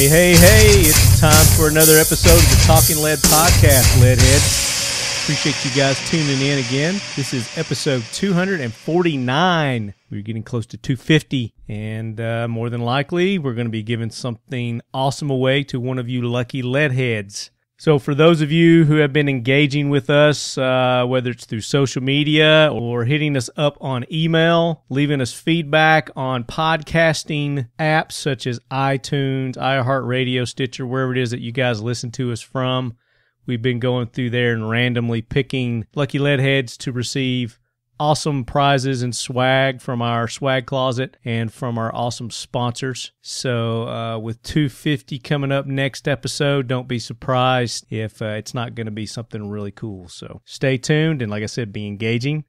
Hey, it's time for another episode of the Talking Lead podcast, Leadheads. Appreciate you guys tuning in again. This is episode 249. We're getting close to 250, and more than likely, we're going to be giving something awesome away to one of you lucky Leadheads. So for those of you who have been engaging with us, whether it's through social media or hitting us up on email, leaving us feedback on podcasting apps such as iTunes, iHeartRadio, Stitcher, wherever it is that you guys listen to us from, we've been going through there and randomly picking lucky Leadheads to receive awesome prizes and swag from our swag closet and from our awesome sponsors. So with 250 coming up next episode, don't be surprised if it's not going to be something really cool. So stay tuned, and like I said, be engaging.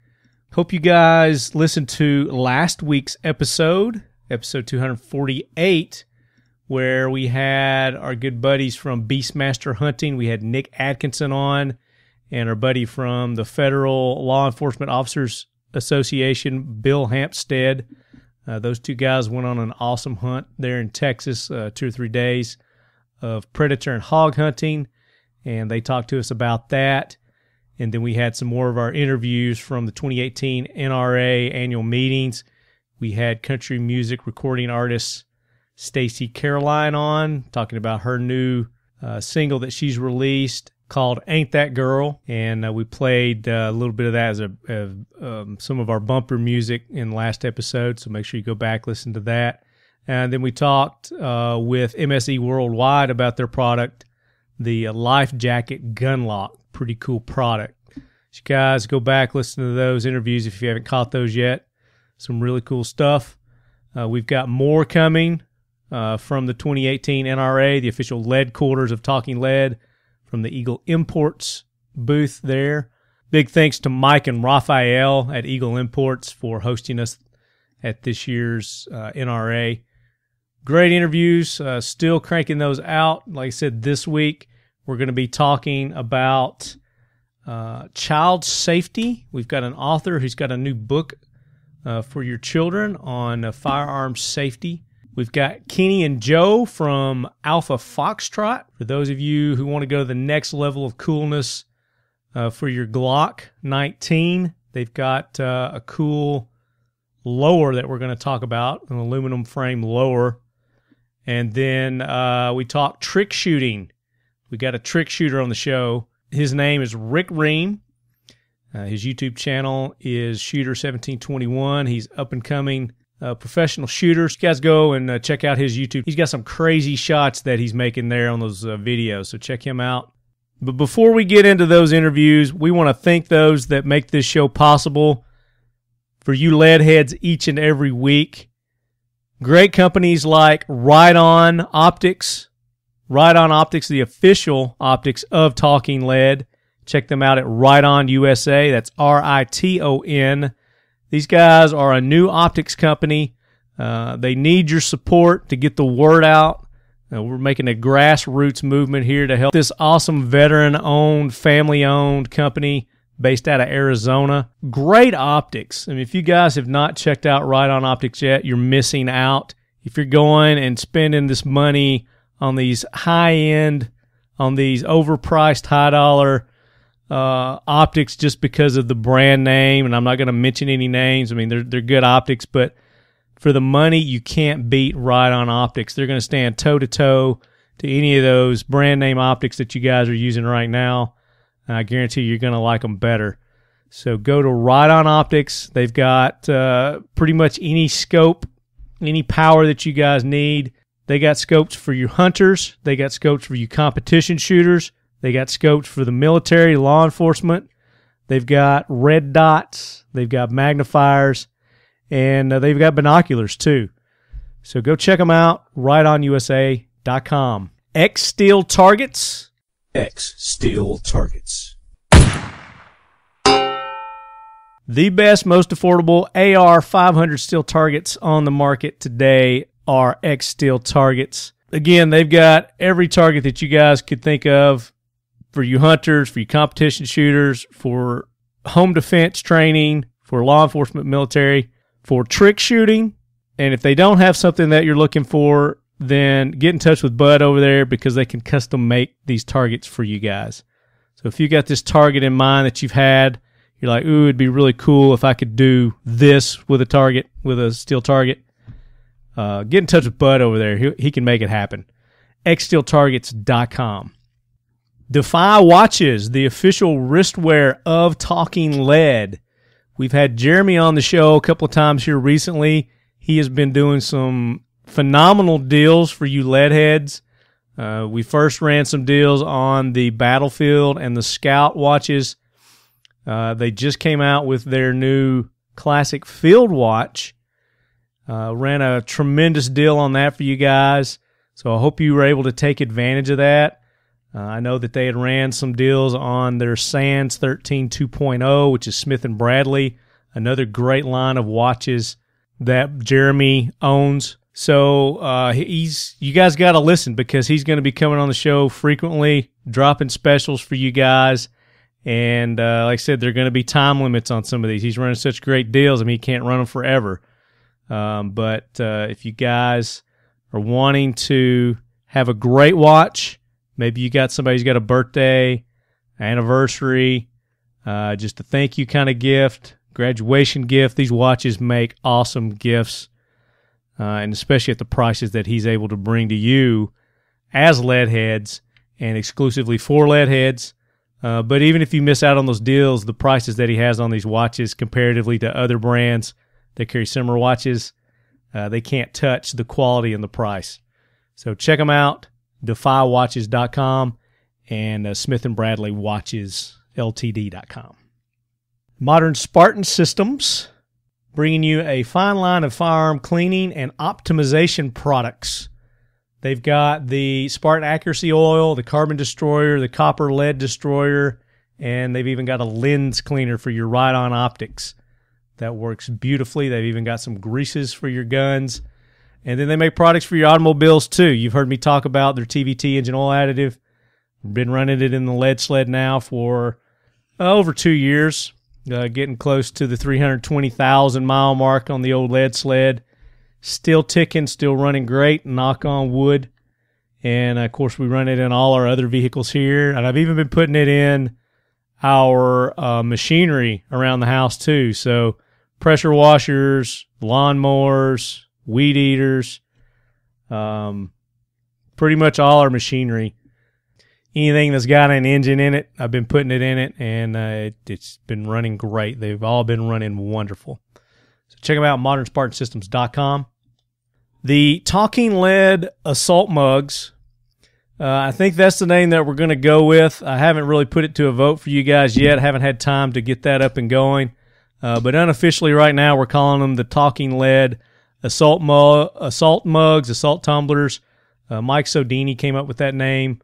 Hope you guys listened to last week's episode 248, where we had our good buddies from Beastmaster Hunting. We had Nick Atkinson on, and our buddy from the Federal Law Enforcement Officers Association, Bill Hampstead. Those two guys went on an awesome hunt there in Texas, 2 or 3 days of predator and hog hunting, and they talked to us about that. And then we had some more of our interviews from the 2018 NRA annual meetings. We had country music recording artist Stacy Caroline on, talking about her new single that she's released called Ain't That Girl, and we played a little bit of that as some of our bumper music in the last episode, so make sure you go back, listen to that. And then we talked with MSE Worldwide about their product, the Life Jacket Gun Lock. Pretty cool product. So you guys go back, listen to those interviews if you haven't caught those yet. Some really cool stuff. We've got more coming from the 2018 NRA, the official Leadquarters of Talking Lead, from the Eagle Imports booth there. Big thanks to Mike and Raphael at Eagle Imports for hosting us at this year's NRA. Great interviews, still cranking those out. Like I said, this week we're going to be talking about child safety. We've got an author who's got a new book for your children on firearm safety. We've got Kenny and Joe from Alpha Foxtrot. For those of you who want to go to the next level of coolness for your Glock 19, they've got a cool lower that we're going to talk about, an aluminum frame lower. And then we talk trick shooting. We got a trick shooter on the show. His name is Rick Rehm. His YouTube channel is Shooter1721. He's up and coming. Professional shooters. You guys go and check out his YouTube. He's got some crazy shots that he's making there on those videos, so check him out. But before we get into those interviews, we want to thank those that make this show possible for you Leadheads each and every week. Great companies like Right On Optics. Right On Optics, the official optics of Talking Lead. Check them out at Right On USA. That's RITON. These guys are a new optics company. They need your support to get the word out. We're making a grassroots movement here to help this awesome veteran-owned, family-owned company based out of Arizona. Great optics. I mean, if you guys have not checked out Right On Optics yet, you're missing out. If you're going and spending this money on these high-end, on these overpriced, high-dollar optics just because of the brand name, and I'm not going to mention any names. I mean, they're good optics, but for the money, you can't beat Right On Optics. They're going to stand toe-to-toe to any of those brand name optics that you guys are using right now. I guarantee you're going to like them better. So go to Right On Optics. They've got pretty much any scope, any power that you guys need. They got scopes for you hunters. They got scopes for you competition shooters. They got scopes for the military, law enforcement. They've got red dots. They've got magnifiers. And they've got binoculars, too. So go check them out, rightonusa.com. X-Steel Targets. X-Steel Targets. The best, most affordable AR 500 steel targets on the market today are X-Steel Targets. Again, they've got every target that you guys could think of for you hunters, for you competition shooters, for home defense training, for law enforcement, military, for trick shooting. And if they don't have something that you're looking for, then get in touch with Bud over there because they can custom make these targets for you guys. So if you got this target in mind that you've had, you're like, ooh, it'd be really cool if I could do this with a target, with a steel target, get in touch with Bud over there. He can make it happen. xsteeltargets.com. Defy Watches, the official wristwear of Talking Lead. We've had Jeremy on the show a couple of times here recently. He has been doing some phenomenal deals for you lead heads. We first ran some deals on the Battlefield and the Scout watches. They just came out with their new classic field watch. Ran a tremendous deal on that for you guys. So I hope you were able to take advantage of that. I know that they had ran some deals on their Sands 13 2.0, which is Smith & Bradley, another great line of watches that Jeremy owns. So you guys got to listen because he's going to be coming on the show frequently, dropping specials for you guys. And like I said, there are going to be time limits on some of these. He's running such great deals. I mean, he can't run them forever. But if you guys are wanting to have a great watch, maybe you got somebody who's got a birthday, anniversary, just a thank you kind of gift, graduation gift. These watches make awesome gifts, and especially at the prices that he's able to bring to you as lead heads and exclusively for lead heads. But even if you miss out on those deals, the prices that he has on these watches comparatively to other brands that carry similar watches, they can't touch the quality and the price. So check them out. DefyWatches.com and Smith & Bradley Watches Ltd.com. Modern Spartan Systems, bringing you a fine line of firearm cleaning and optimization products. They've got the Spartan Accuracy Oil, the Carbon Destroyer, the Copper Lead Destroyer, and they've even got a lens cleaner for your ride-on optics. That works beautifully. They've even got some greases for your guns. And then they make products for your automobiles, too. You've heard me talk about their TVT engine oil additive. We've been running it in the lead sled now for over 2 years, getting close to the 320,000-mile mark on the old lead sled. Still ticking, still running great, knock on wood. And, of course, we run it in all our other vehicles here. And I've even been putting it in our machinery around the house, too. So pressure washers, lawnmowers, weed eaters, pretty much all our machinery. Anything that's got an engine in it, I've been putting it in it, and it's been running great. They've all been running wonderful. So check them out, modernspartansystems.com. The Talking Lead Assault Mugs, I think that's the name that we're going to go with. I haven't really put it to a vote for you guys yet. I haven't had time to get that up and going. But unofficially right now, we're calling them the Talking Lead Assault Mugs, Assault Tumblers. Mike Sodini came up with that name.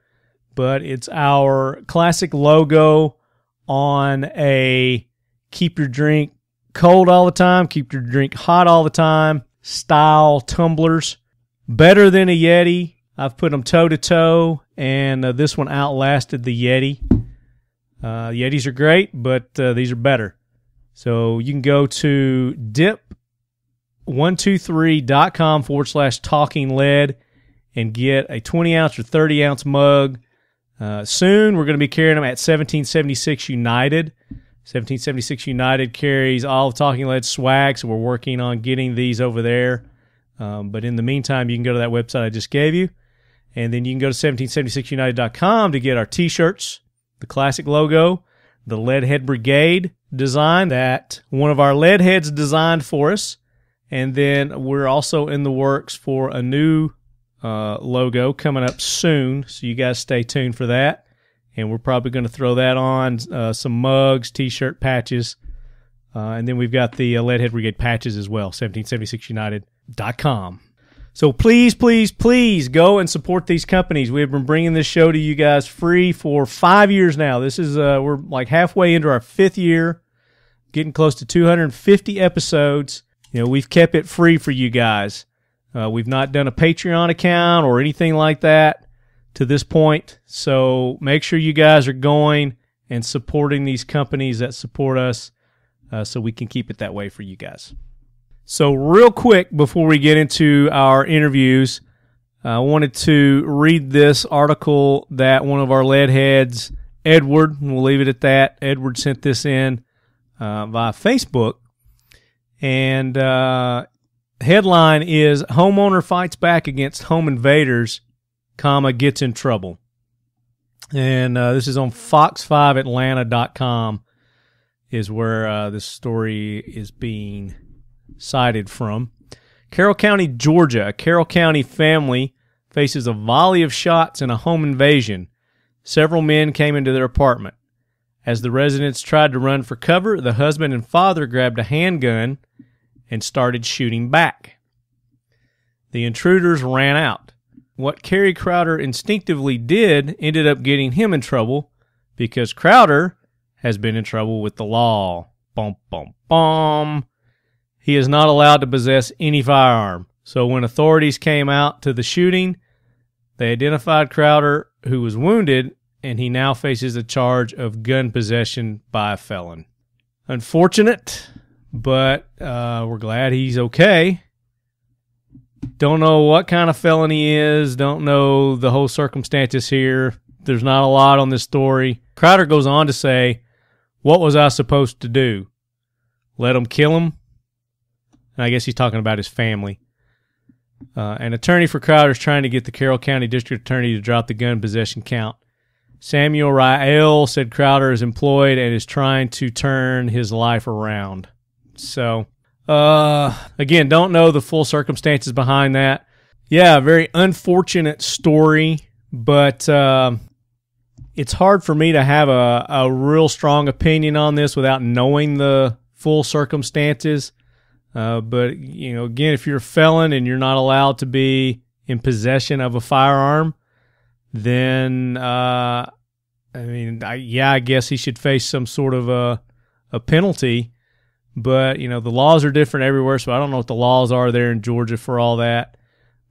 But it's our classic logo on a keep your drink cold all the time, keep your drink hot all the time style tumblers. Better than a Yeti. I've put them toe-to-toe, and this one outlasted the Yeti. Yetis are great, but these are better. So you can go to dip123.com/talking lead and get a 20-ounce or 30-ounce mug. Soon we're going to be carrying them at 1776 United. 1776 United carries all of Talking Lead swag, so we're working on getting these over there. But in the meantime, you can go to that website I just gave you, and then you can go to 1776united.com to get our T-shirts, the classic logo, the Leadhead Brigade design that one of our lead heads designed for us, and then we're also in the works for a new logo coming up soon, so you guys stay tuned for that. And we're probably going to throw that on some mugs, T-shirt patches, and then we've got the Leadhead Brigade patches as well, 1776united.com. So please, please, please go and support these companies. We've been bringing this show to you guys free for 5 years now. This is we're like halfway into our 5th year, getting close to 250 episodes. You know, we've kept it free for you guys. We've not done a Patreon account or anything like that to this point. So make sure you guys are going and supporting these companies that support us so we can keep it that way for you guys. So real quick before we get into our interviews, I wanted to read this article that one of our lead heads, Edward, and we'll leave it at that. Edward sent this in via Facebook. And headline is, Homeowner Fights Back Against Home Invaders, gets in trouble. And this is on fox5atlanta.com is where this story is being cited from. Carroll County, Georgia. A Carroll County family faces a volley of shots in a home invasion. Several men came into their apartment. As the residents tried to run for cover, the husband and father grabbed a handgun and started shooting back. The intruders ran out. What Kerry Crowder instinctively did ended up getting him in trouble because Crowder has been in trouble with the law. Bum, bum, bum. He is not allowed to possess any firearm. So when authorities came out to the shooting, they identified Crowder, who was wounded, and he now faces a charge of gun possession by a felon. Unfortunate, but we're glad he's okay. Don't know what kind of felony is. Don't know the whole circumstances here. There's not a lot on this story. Crowder goes on to say, what was I supposed to do? Let him kill him? And I guess he's talking about his family. An attorney for Crowder is trying to get the Carroll County District Attorney to drop the gun possession count. Samuel Rael said Crowder is employed and is trying to turn his life around. So, again, don't know the full circumstances behind that. Yeah, very unfortunate story, but it's hard for me to have a real strong opinion on this without knowing the full circumstances. But, you know, again, if you're a felon and you're not allowed to be in possession of a firearm, then, I guess he should face some sort of a penalty. But, you know, the laws are different everywhere, so I don't know what the laws are there in Georgia for all that.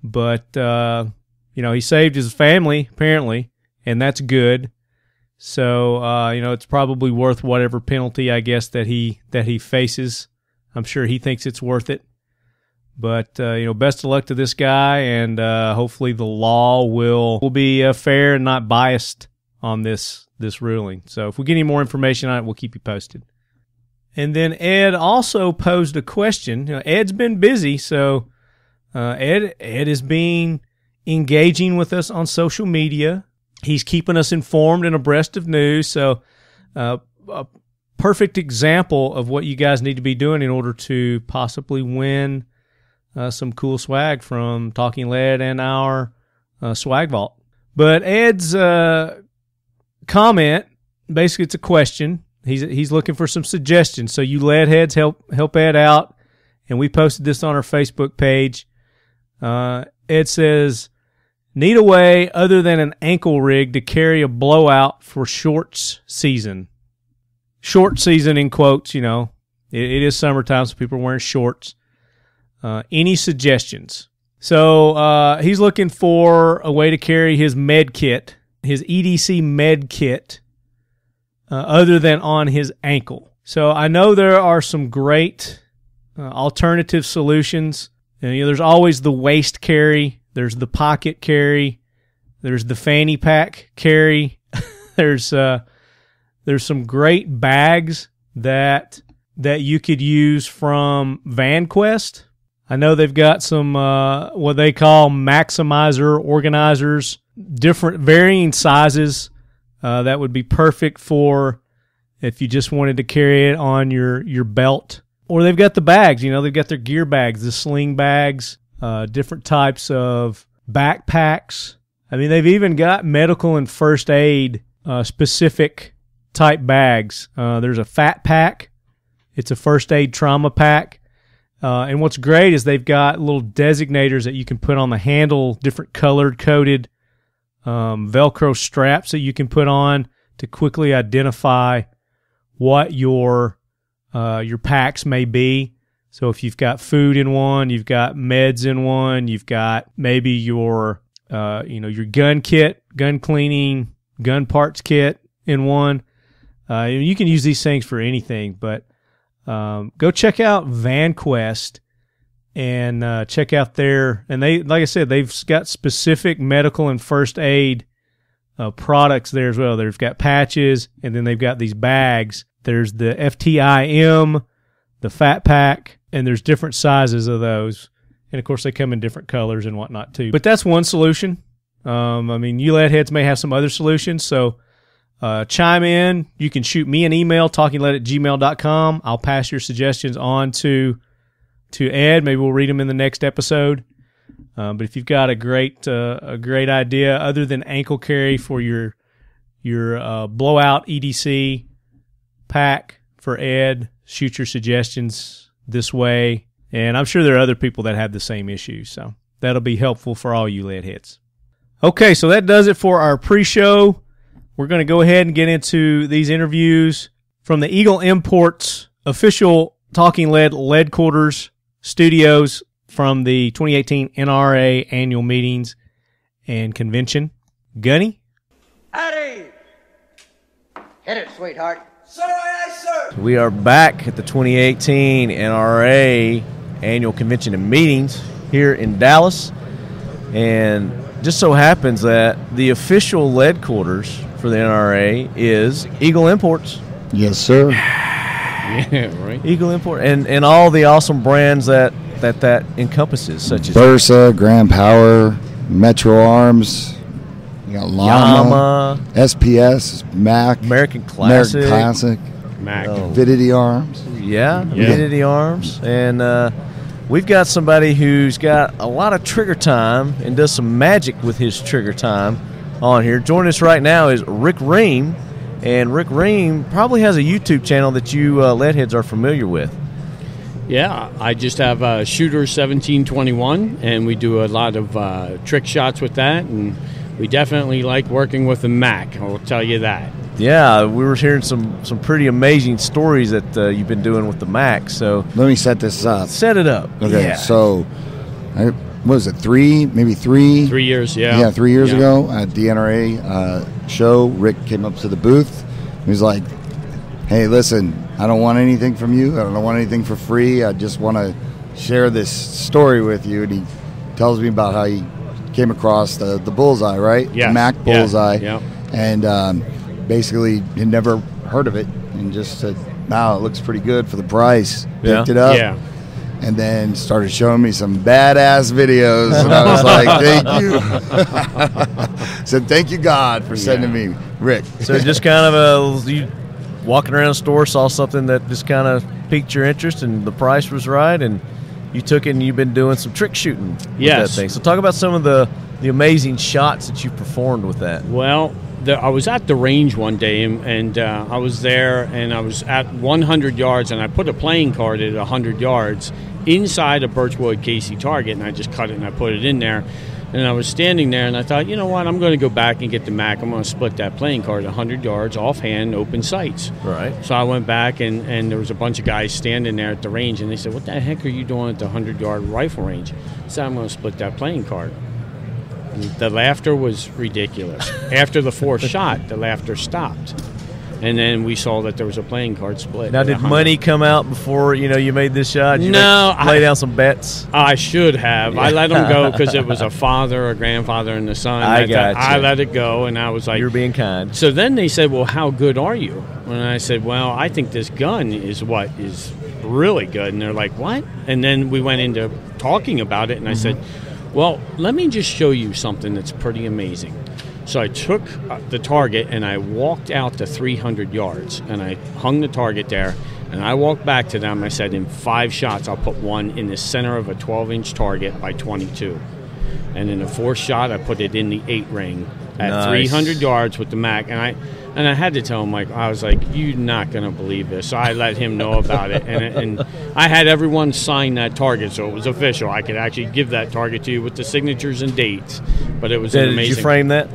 But, you know, he saved his family, apparently, and that's good. So, you know, it's probably worth whatever penalty, I guess, that he faces. I'm sure he thinks it's worth it. But, you know, best of luck to this guy, and hopefully the law will be fair and not biased on this ruling. So if we get any more information on it, we'll keep you posted. And then Ed also posed a question. You know, Ed's been busy, so Ed is engaging with us on social media. He's keeping us informed and abreast of news. So a perfect example of what you guys need to be doing in order to possibly win some cool swag from Talking Lead and our swag vault. But Ed's comment, basically it's a question. He's looking for some suggestions. So you lead heads help Ed out, and we posted this on our Facebook page. Ed says, need a way other than an ankle rig to carry a blowout for shorts season. Short season in quotes, you know. It is summertime, so people are wearing shorts. Any suggestions? So he's looking for a way to carry his med kit, his EDC med kit, other than on his ankle. So I know there are some great alternative solutions. You know, there's always the waist carry. There's the pocket carry. There's the fanny pack carry. There's some great bags that you could use from VanQuest. I know they've got some what they call maximizer organizers, different varying sizes that would be perfect for if you just wanted to carry it on your belt. Or they've got the bags, you know, they've got their gear bags, the sling bags, different types of backpacks. I mean, they've even got medical and first aid specific type bags. There's a fat pack. It's a first aid trauma pack. And what's great is they've got little designators that you can put on the handle, different colored coded Velcro straps that you can put on to quickly identify what your packs may be. So if you've got food in one, you've got meds in one, you've got maybe your gun kit, gun cleaning, gun parts kit in one. You can use these things for anything, but go check out VanQuest and check out their, and they, like I said, they've got specific medical and first aid products there as well. They've got patches, and then they've got these bags. There's the FTIM, the Fat Pack, and there's different sizes of those. And, of course, they come in different colors and whatnot, too. But that's one solution. I mean, you lead heads may have some other solutions, so chime in. You can shoot me an email, talkinglead@gmail.com. I'll pass your suggestions on to Ed. Maybe we'll read them in the next episode. But if you've got a great idea other than ankle carry for your blowout EDC pack for Ed, shoot your suggestions this way. And I'm sure there are other people that have the same issue, so that'll be helpful for all you lead heads. Okay, so that does it for our pre-show. We're going to go ahead and get into these interviews from the Eagle Imports official Talking Lead Leadquarters studios from the 2018 NRA annual meetings and convention. Gunny? Howdy! Hit it, sweetheart. Sir, aye, sir. We are back at the 2018 NRA annual convention and meetings here in Dallas, and just so happens that the official Leadquarters for the NRA is Eagle Imports. Yes, sir. Yeah, right. Eagle Import and all the awesome brands that encompasses, such as Versa, Grand Power, Metro Arms, you got Llama, SPS, Mac, American Classic, Mac, Avidity Arms. Yeah, Avidity Arms. And we've got somebody who's got a lot of trigger time and does some magic with his trigger time on here. Joining us right now is Rick Rehm. And Rick Rehm probably has a YouTube channel that you leadheads are familiar with. Yeah, I just have Shooter 1721, and we do a lot of trick shots with that, and we definitely like working with the Mac, I will tell you that. Yeah, we were hearing some pretty amazing stories that you've been doing with the Mac, so... Let me set this up. Set it up. Okay, yeah. So, what was it, 3 years, yeah. Yeah, 3 years ago at the NRA show, Rick came up to the booth. He was like, hey, listen, I don't want anything from you. I don't want anything for free. I just want to share this story with you. And he tells me about how he came across the bullseye, right? Yes. The Mac bullseye. Yeah. And basically had never heard of it and just said, wow, it looks pretty good for the price. Picked it up. Yeah. And then started showing me some badass videos. And I was like, thank you. Said, thank you, God, for sending me Rick. So just kind of you walking around the store, saw something that just kind of piqued your interest and the price was right, and you took it and you've been doing some trick shooting with that thing. So talk about some of the amazing shots that you performed with that. Well, I was at the range one day, and I was there, and I was at 100 yards, and I put a playing card at 100 yards inside a Birchwood Casey target, and I just cut it and I put it in there. And I was standing there, and I thought, you know what, I'm going to go back and get the Mac. I'm going to split that playing card at 100 yards, offhand, open sights. Right. So I went back, and there was a bunch of guys standing there at the range, and they said, what the heck are you doing at the 100-yard rifle range? I said, I'm going to split that playing card. And the laughter was ridiculous. After the fourth shot, the laughter stopped. And then we saw that there was a playing card split. Now, did money come out before you made this shot? Did you lay down some bets? I should have. Yeah. I let them go because it was a father, a grandfather, and a son. I let it go, and I was like... You're being kind. So then they said, well, how good are you? And I said, well, I think this gun is really good. And they're like, what? And then we went into talking about it, and I said, well, let me just show you something that's pretty amazing. So I took the target and I walked out to 300 yards and I hung the target there and I walked back to them. I said, in 5 shots, I'll put one in the center of a 12-inch target by 22. And in the 4th shot, I put it in the 8 ring at 300 yards with the Mac. And I had to tell him, I was like, you're not going to believe this. So I let him know about it. And I had everyone sign that target, so it was official. I could actually give that target to you with the signatures and dates. But it was amazing. Did you frame that?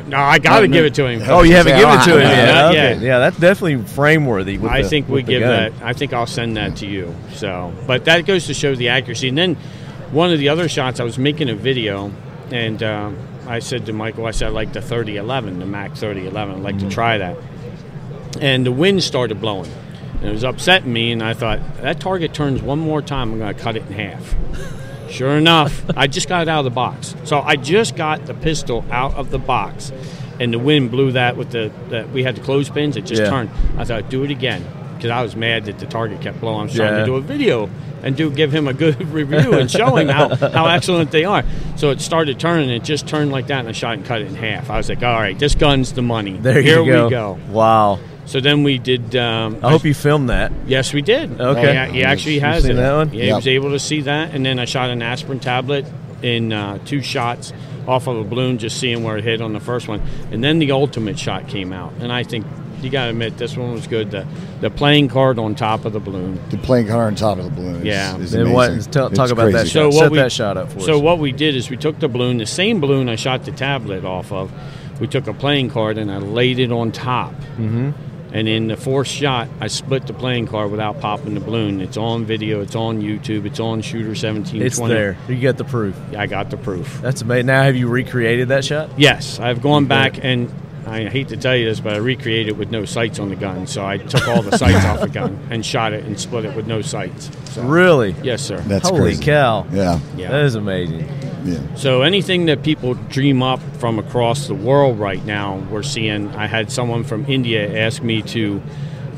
No, I got to give it to him. Oh, you haven't given it to him yet? Okay. Yeah, that's definitely frame-worthy. I think we give that. I think I'll send that to you. So, but that goes to show the accuracy. And then one of the other shots, I was making a video, and I said to Michael, I like the 3011, the Mac 3011. I'd like to try that. And the wind started blowing. And it was upsetting me, and I thought, that target turns one more time, I'm going to cut it in half. Sure enough, I just got it out of the box. So I just got the pistol out of the box, and the wind blew that with we had the clothespins. It just turned. I thought, do it again, because I was mad that the target kept blowing. I was trying to do a video and give him a good review and show him how excellent they are. So it started turning. It just turned like that, and I shot and cut it in half. I was like, all right, this gun's the money. Here we go. Wow. So then we did. I hope you filmed that. Yes, we did. Okay. Yeah, he actually has seen it. that one? Yeah, he was able to see that. And then I shot an aspirin tablet in 2 shots off of a balloon, just seeing where it hit on the first one. And then the ultimate shot came out. And I think you got to admit, this one was good. The playing card on top of the balloon. The playing card on top of the balloon is amazing. Talk about that crazy. shot. Set that shot up for us. So what we did is we took the balloon, the same balloon I shot the tablet off of. We took a playing card and I laid it on top. Mm-hmm. And in the 4th shot, I split the playing card without popping the balloon. It's on video. It's on YouTube. It's on Shooter 1720. It's there. You got the proof. I got the proof. That's amazing. Now, have you recreated that shot? Yes. I've gone back, and I hate to tell you this, but I recreated it with no sights on the gun. So I took all the sights off the gun and shot it and split it with no sights. So, really? Yes, sir. That's Holy crazy. cow. Yeah. That is amazing. Yeah. So anything that people dream up from across the world right now, we're seeing. I had someone from India ask me to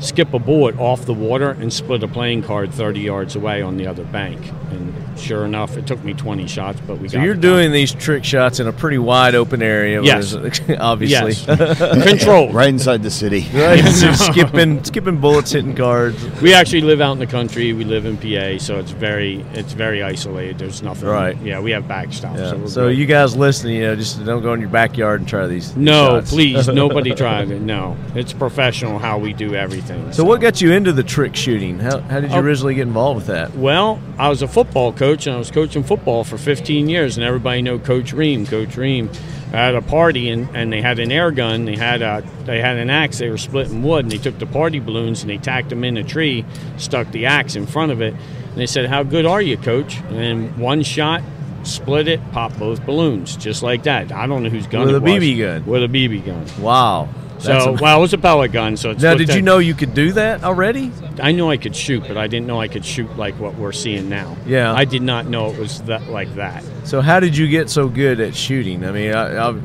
skip a bullet off the water and split a playing card 30 yards away on the other bank. And sure enough, it took me 20 shots, but we got it. So you're doing these trick shots in a pretty wide open area. Yes. Obviously. Yes. Controlled. Right inside the city. Right. So skipping bullets, hitting cards. We actually live out in the country. We live in PA, so it's very isolated. There's nothing. Right. Yeah, we have backstop. Yeah. So you guys listening, just don't go in your backyard and try these No, shots. please, nobody tried it. No. It's professional how we do everything. So what got you into the trick shooting? How did you originally get involved with that? Well, I was a football coach, and I was coaching football for 15 years, and everybody know Coach Rehm. Coach Rehm at a party, and they had an air gun. They had an axe. They were splitting wood, and they took the party balloons and they tacked them in a tree, stuck the axe in front of it, and they said, "How good are you, Coach?" And one shot, split it, popped both balloons, just like that. I don't know whose gun it was. With a BB gun. With a BB gun. Wow. So, it was a pellet gun. So now, did you know you could do that already? I knew I could shoot, but I didn't know I could shoot like what we're seeing now. Yeah. I did not know it was like that. So how did you get so good at shooting? I mean, I'll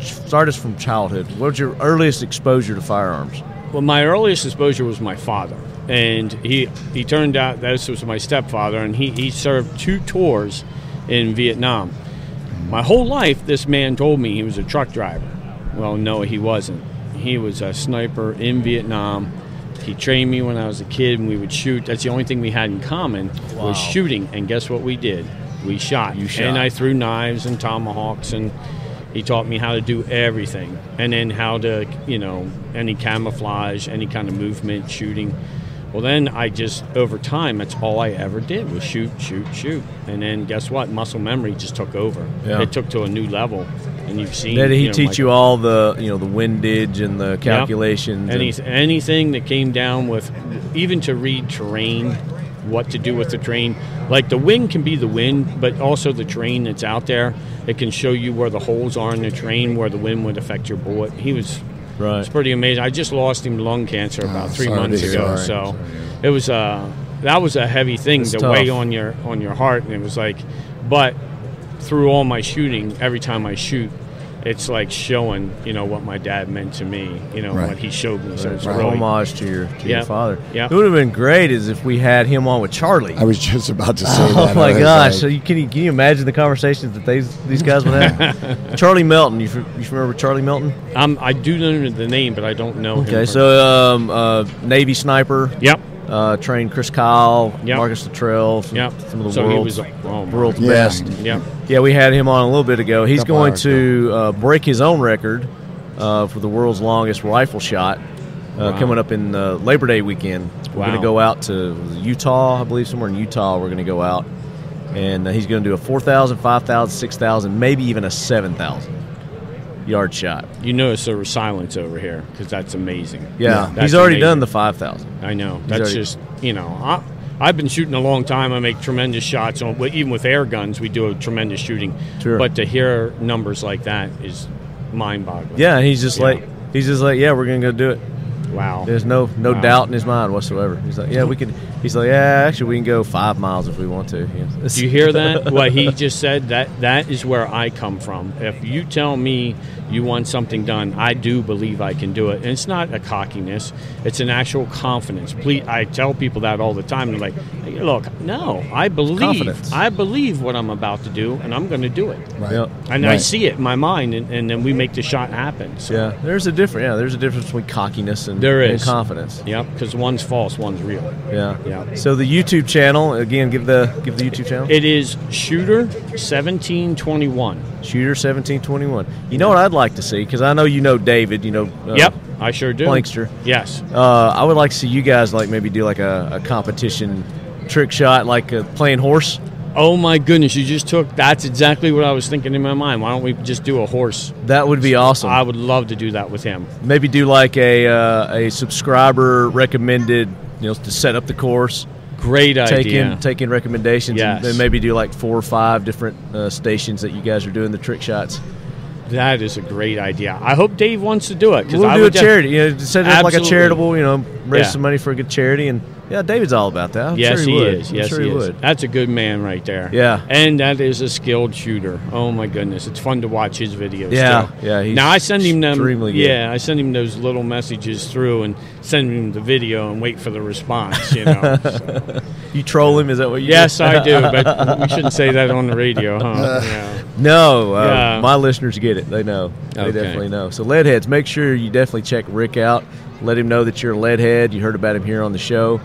start us from childhood. What was your earliest exposure to firearms? Well, my earliest exposure was my father. And he turned out, this was my stepfather, and he served 2 tours in Vietnam. My whole life, this man told me he was a truck driver. Well, no, he wasn't. He was a sniper in Vietnam. He trained me when I was a kid, and we would shoot. That's the only thing we had in common was shooting. And guess what we did? We shot. You shot. And I threw knives and tomahawks, and he taught me how to do everything. And then how to, any camouflage, any kind of movement, shooting. Well, then I just, over time, that's all I ever did was shoot. And then guess what? Muscle memory just took over. Yeah. It took to a new level. And you've seen. Did he teach you all the, the windage and the calculations? Anything that came down with, even to read terrain, what to do with the terrain. Like the wind can be the wind, but also the terrain that's out there. It can show you where the holes are in the terrain, where the wind would affect your bullet. It's pretty amazing. I just lost him to lung cancer about 3 months ago. So it was that was a heavy thing to weigh on your heart, and it was like, but through all my shooting, every time I shoot, it's like showing, what my dad meant to me, what he showed me. So it's really homage to your father. Yeah. It would have been great is if we had him on with Charlie. I was just about to say that. Oh my gosh! So can you imagine the conversations that these guys would have? Charlie Melton, you remember Charlie Melton? I do know the name, but I don't know him. Okay, so Navy sniper. Yep. Trained Chris Kyle, Marcus Luttrell, some of the world's best. Yep. Yeah, we had him on a little bit ago. He's going to break his own record for the world's longest rifle shot coming up in Labor Day weekend. We're going to go out to Utah, I believe, somewhere in Utah. We're going to go out, and he's going to do a 4,000, 5,000, 6,000, maybe even a 7,000 yard shot. You notice there was silence over here because that's amazing. Yeah, he's already done the 5,000. I know. That's just, I've been shooting a long time. I make tremendous shots. Even with air guns, we do a tremendous shooting. Sure. But to hear numbers like that is mind-boggling. Yeah, he's just like, yeah, we're going to go do it. Wow. There's no doubt in his mind whatsoever. He's like, yeah, we can. He's like, yeah, actually, we can go 5 miles if we want to. Yeah. Do you hear that? What he just said, that is where I come from. If you tell me you want something done, I do believe I can do it. And it's not a cockiness. It's an actual confidence. Please, I tell people that all the time. They're like, hey, look, no, I believe what I'm about to do, and I'm going to do it. Right. Yep. And I see it in my mind, and then we make the shot happen. So. Yeah, there's a difference between cockiness and confidence. Yep, because one's false, one's real. Yeah. Yeah. So the YouTube channel, again, give the YouTube channel. It is Shooter 1721. Shooter 1721. You know what I'd like to see, because I know you know David. You know. Yep, I sure do. Plankster. Yes. I would like to see you guys maybe do a competition trick shot, playing horse. Oh my goodness! That's exactly what I was thinking in my mind. Why don't we just do a horse? That would be awesome. I would love to do that with him. Maybe do a subscriber recommended, to set up the course. Great idea. Taking recommendations. Yes. And maybe do 4 or 5 different stations that you guys are doing the trick shots. That is a great idea. I hope Dave wants to do it. We'll do a charity. Set it up like a charitable. Raise some money for a good charity. And yeah, David's all about that. I'm sure he is. Yes, he is. That's a good man right there. Yeah. And that is a skilled shooter. Oh my goodness, it's fun to watch his videos. Yeah, too. yeah. He's now I send him them. Extremely good. Yeah, I send him those little messages through and send him the video and wait for the response. You troll him? Is that what you? Yes, do? I do. But we shouldn't say that on the radio, huh? Yeah. No, my listeners get it. They know. They Okay. definitely know. So Leadheads, make sure you definitely check Rick out. Let him know that you're a Leadhead. You heard about him here on the show.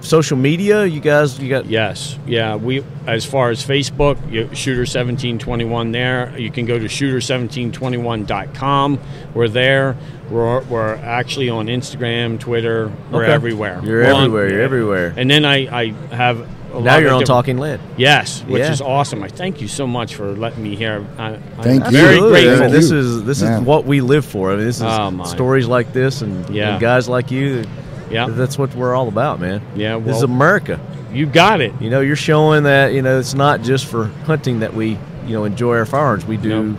Social media, you got? Yes, yeah. We, as far as Facebook, Shooter 1721 there. You can go to shooter1721.com. We're there. We're actually on Instagram, Twitter. We're everywhere. You're everywhere. And then I have. Now you're on Talking Lead. Yes, which is awesome. I thank you so much for letting me hear. Thank I'm you. very grateful. This is what we live for. I mean, this is stories like this and guys like you. Yeah, that's what we're all about, man. Yeah, this is America. You got it. You're showing that it's not just for hunting that we enjoy our firearms. We do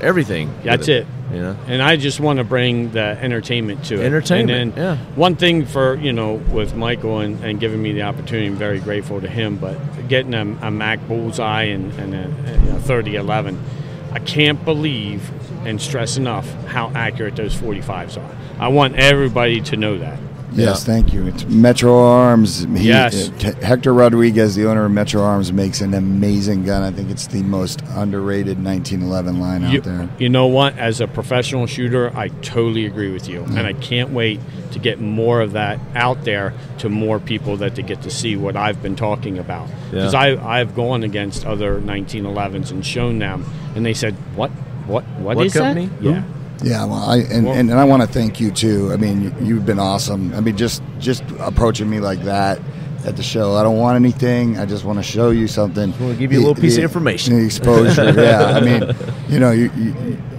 everything. That's it. And I just want to bring the entertainment to it. Entertainment. And then one thing for with Michael and giving me the opportunity, I'm very grateful to him. But getting a Mac Bullseye and a 3011, I can't believe and stress enough how accurate those 45s are. I want everybody to know that. Yes, thank you. It's Metro Arms. Yes. Hector Rodriguez, the owner of Metro Arms, makes an amazing gun. I think it's the most underrated 1911 line out there. You know what? As a professional shooter, I totally agree with you. And I can't wait to get more of that out there to more people that they get to see what I've been talking about. Because I've gone against other 1911s and shown them, and they said, what is company? That? Yeah. Yeah, well, and I want to thank you too. I mean, you've been awesome. I mean, just approaching me like that at the show. I don't want anything. I just want to show you something. I want to give you a little piece of information. The exposure. Yeah, I mean,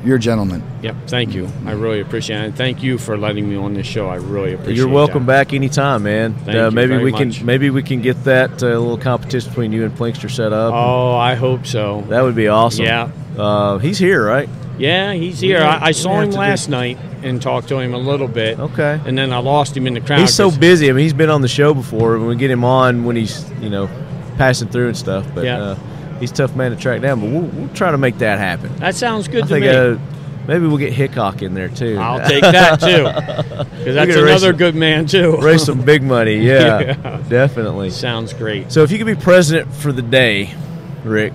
you're a gentleman. Yep. Thank you. I really appreciate it. And thank you for letting me on this show. I really appreciate it. You're welcome back anytime, man. Thank you very much. Maybe we can get that little competition between you and Plankster set up. Oh, I hope so. That would be awesome. Yeah. He's here, right? Yeah, he's here. I saw him last night and talked to him a little bit. Okay. And then I lost him in the crowd. He's so busy. I mean, he's been on the show before. We get him on when he's, passing through and stuff. But he's a tough man to track down. But we'll try to make that happen. That sounds good to me. Maybe we'll get Hickok in there, too. I'll take that, too. Because that's another good man, too. Raise some big money. Yeah, definitely. Sounds great. So if you could be president for the day, Rick,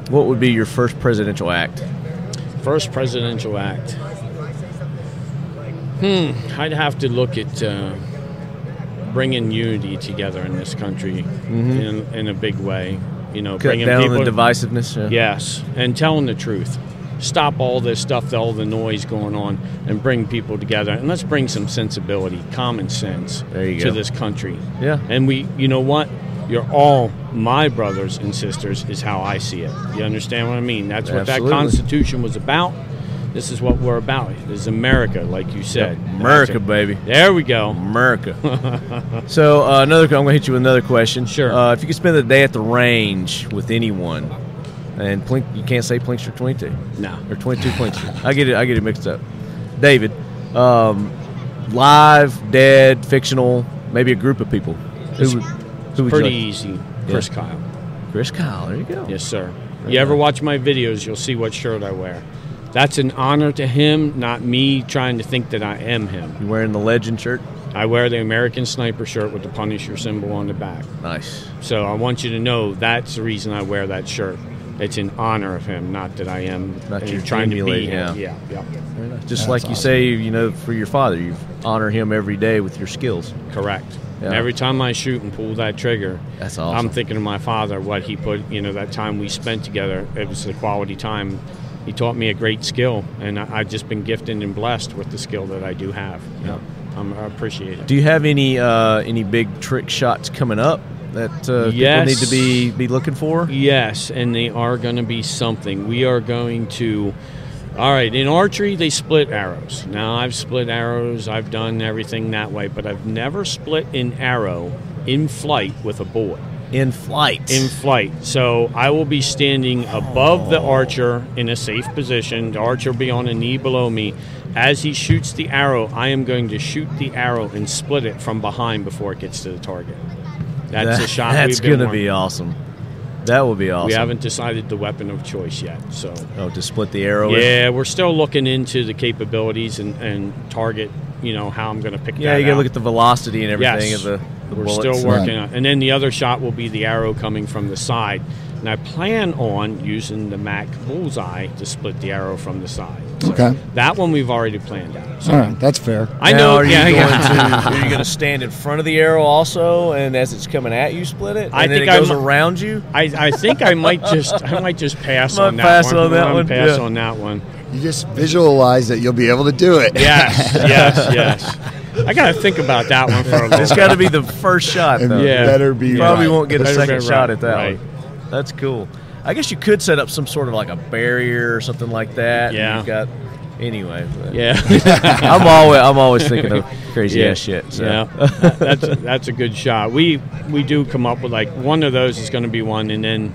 what would be your first presidential act? First presidential act. I'd have to look at bringing unity together in this country in a big way. Bringing down people the divisiveness. Yeah. Yes, and telling the truth. Stop all this stuff, all the noise going on, and bring people together. And let's bring some sensibility, common sense to this country. Yeah. And you know what? You're all my brothers and sisters is how I see it. You understand what I mean? That's what that Constitution was about. This is what we're about. It is America, like you said. America, baby. There we go. America. So I'm going to hit you with another question. Sure. If you could spend the day at the range with anyone, and you can't say Plankster 22. No. Or 22 Plankster. I get it mixed up. David, Live, dead, fictional, maybe a group of people. Who would Pretty you like? easy. Chris Kyle. Chris Kyle, there you go. Yes, sir. You ever watch my videos, you'll see what shirt I wear. That's an honor to him, not me trying to think that I am him. You wearing the Legend shirt? I wear the American Sniper shirt with the Punisher symbol on the back. Nice. So I want you to know that's the reason I wear that shirt. It's in honor of him, not that I am trying to be him. Yeah. Very nice. Just like you say, for your father, you honor him every day with your skills. Correct. Yeah. And every time I shoot and pull that trigger, that's awesome. I'm thinking of my father, what he put, that time we spent together. It was a quality time. He taught me a great skill, and I've just been gifted and blessed with the skill that I do have. Yeah. I appreciate it. Do you have any big trick shots coming up that people need to be looking for? Yes, and they are going to be something. We are going to... All right, in archery, they split arrows. Now, I've split arrows. I've done everything that way, but I've never split an arrow in flight with a bullet. In flight? In flight. So I will be standing above the archer in a safe position. The archer will be on a knee below me. As he shoots the arrow, I am going to shoot the arrow and split it from behind before it gets to the target. That's a shot. That's going to be awesome. That will be awesome. We haven't decided the weapon of choice yet. So. To split the arrow? Yeah, we're still looking into the capabilities and target, how I'm going to pick that out. Yeah, you got to look at the velocity and everything of the we're bullets. Still working on it. And then the other shot will be the arrow coming from the side. And I plan on using the Mac Bullseye to split the arrow from the side. So okay. That one we've already planned out. So all right, that's fair. I know. Are you going to stand in front of the arrow also, and as it's coming at you, split it? And then it goes around you? I think I might just pass on that pass one. On that one. Pass on that one. You just visualize that you'll be able to do it. Yes. I got to think about that one for a little. It's got to be the first shot, though. Yeah. Better be. You probably won't get a second shot at that right. one. That's cool. I guess you could set up some sort of like a barrier or something like that. Yeah. You've got anyway. Yeah. I'm always thinking of crazy ass shit. So. Yeah. That's a good shot. We do come up with one of those is going to be one, and then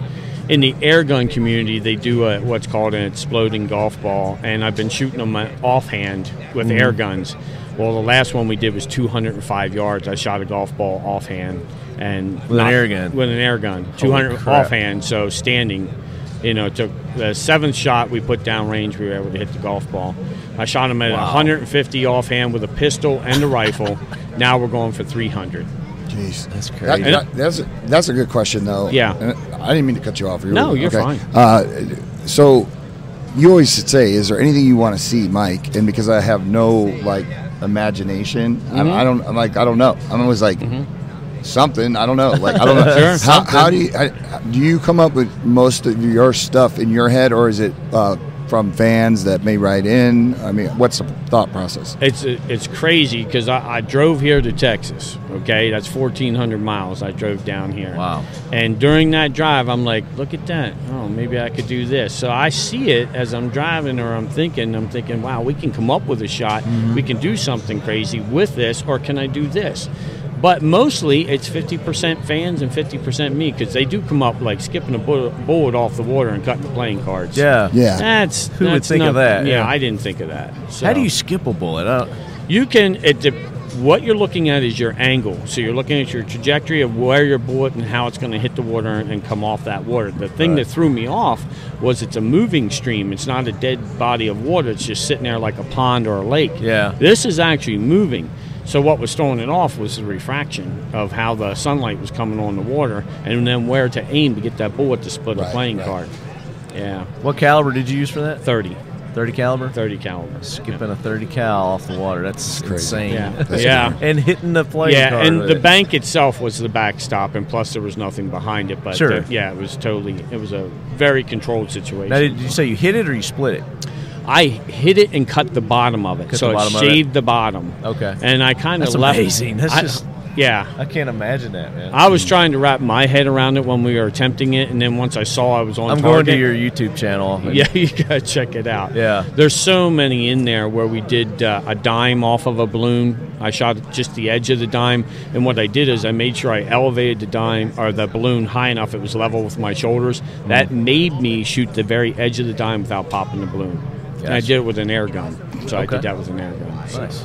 in the air gun community they do what's called an exploding golf ball, and I've been shooting them offhand with air guns. Well, the last one we did was 205 yards. I shot a golf ball offhand and with an air gun. With an air gun, 200 offhand. So standing, took the seventh shot we put down range. We were able to hit the golf ball. I shot him at 150 offhand with a pistol and a rifle. Now we're going for 300. Jeez, that's crazy. That's a good question though. Yeah, and I didn't mean to cut you off. You're fine. So you always say, "Is there anything you want to see, Mike?" And because I have no imagination, mm-hmm. I don't know. I'm always like. Mm-hmm. Something I don't know. I don't know. Sure, how do you come up with most of your stuff in your head, or is it from fans that may write in? I mean, what's the thought process? It's crazy because I drove here to Texas. Okay, that's 1,400 miles. I drove down here. Wow! And during that drive, I'm like, look at that. Oh, maybe I could do this. So I see it as I'm driving, or I'm thinking, wow, we can come up with a shot. Mm-hmm. We can do something crazy with this, or can I do this? But mostly it's 50% fans and 50% me, because they do come up skipping a bullet off the water and cutting the playing cards. Yeah. Who would think of that? Yeah, I didn't think of that. So how do you skip a bullet? You can. What you're looking at is your angle. So you're looking at your trajectory of where your bullet and how it's going to hit the water and come off that water. The thing that threw me off was it's a moving stream. It's not a dead body of water. It's just sitting there like a pond or a lake. Yeah. This is actually moving. So what was throwing it off was the refraction of how the sunlight was coming on the water, and then where to aim to get that bullet to split a playing card. Yeah. What caliber did you use for that? 30. 30 caliber? 30 caliber. Skipping a 30 cal off the water. That's insane. Yeah. And hitting the playing card. Yeah, and the bank itself was the backstop, and plus there was nothing behind it. But sure. It was a very controlled situation. Now, did you say you hit it or you split it? I hit it and cut the bottom of it. So it shaved the bottom. Okay. And I kind of left. That's amazing. That's I can't imagine that, man. I was trying to wrap my head around it when we were attempting it, and then once I saw I was on target. I'm going to your YouTube channel. Yeah, you got to check it out. Yeah. There's so many in there where we did a dime off of a balloon. I shot just the edge of the dime, and what I did is I made sure I elevated the dime or the balloon high enough it was level with my shoulders. That made me shoot the very edge of the dime without popping the balloon. And I did it with an air gun. So I did that with an air gun. Nice.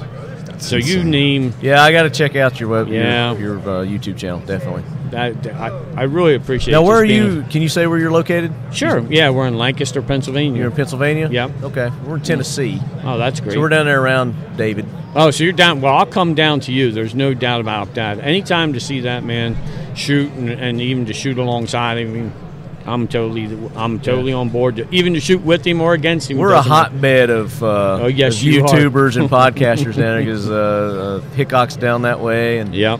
So you name... Yeah, I got to check out your your YouTube channel, definitely. I really appreciate it. Now, where are you? Can you say where you're located? Sure. Yeah, we're in Lancaster, Pennsylvania. You're in Pennsylvania? Yeah. Okay. We're in Tennessee. Oh, that's great. So we're down there around David. Oh, so you're down. Well, I'll come down to you. There's no doubt about that. Anytime to see that man shoot and even to shoot alongside him, I'm totally on board. Even to shoot with him or against him. We're a hotbed of, of yes, YouTubers and podcasters down there because Hickok's down that way. And yep.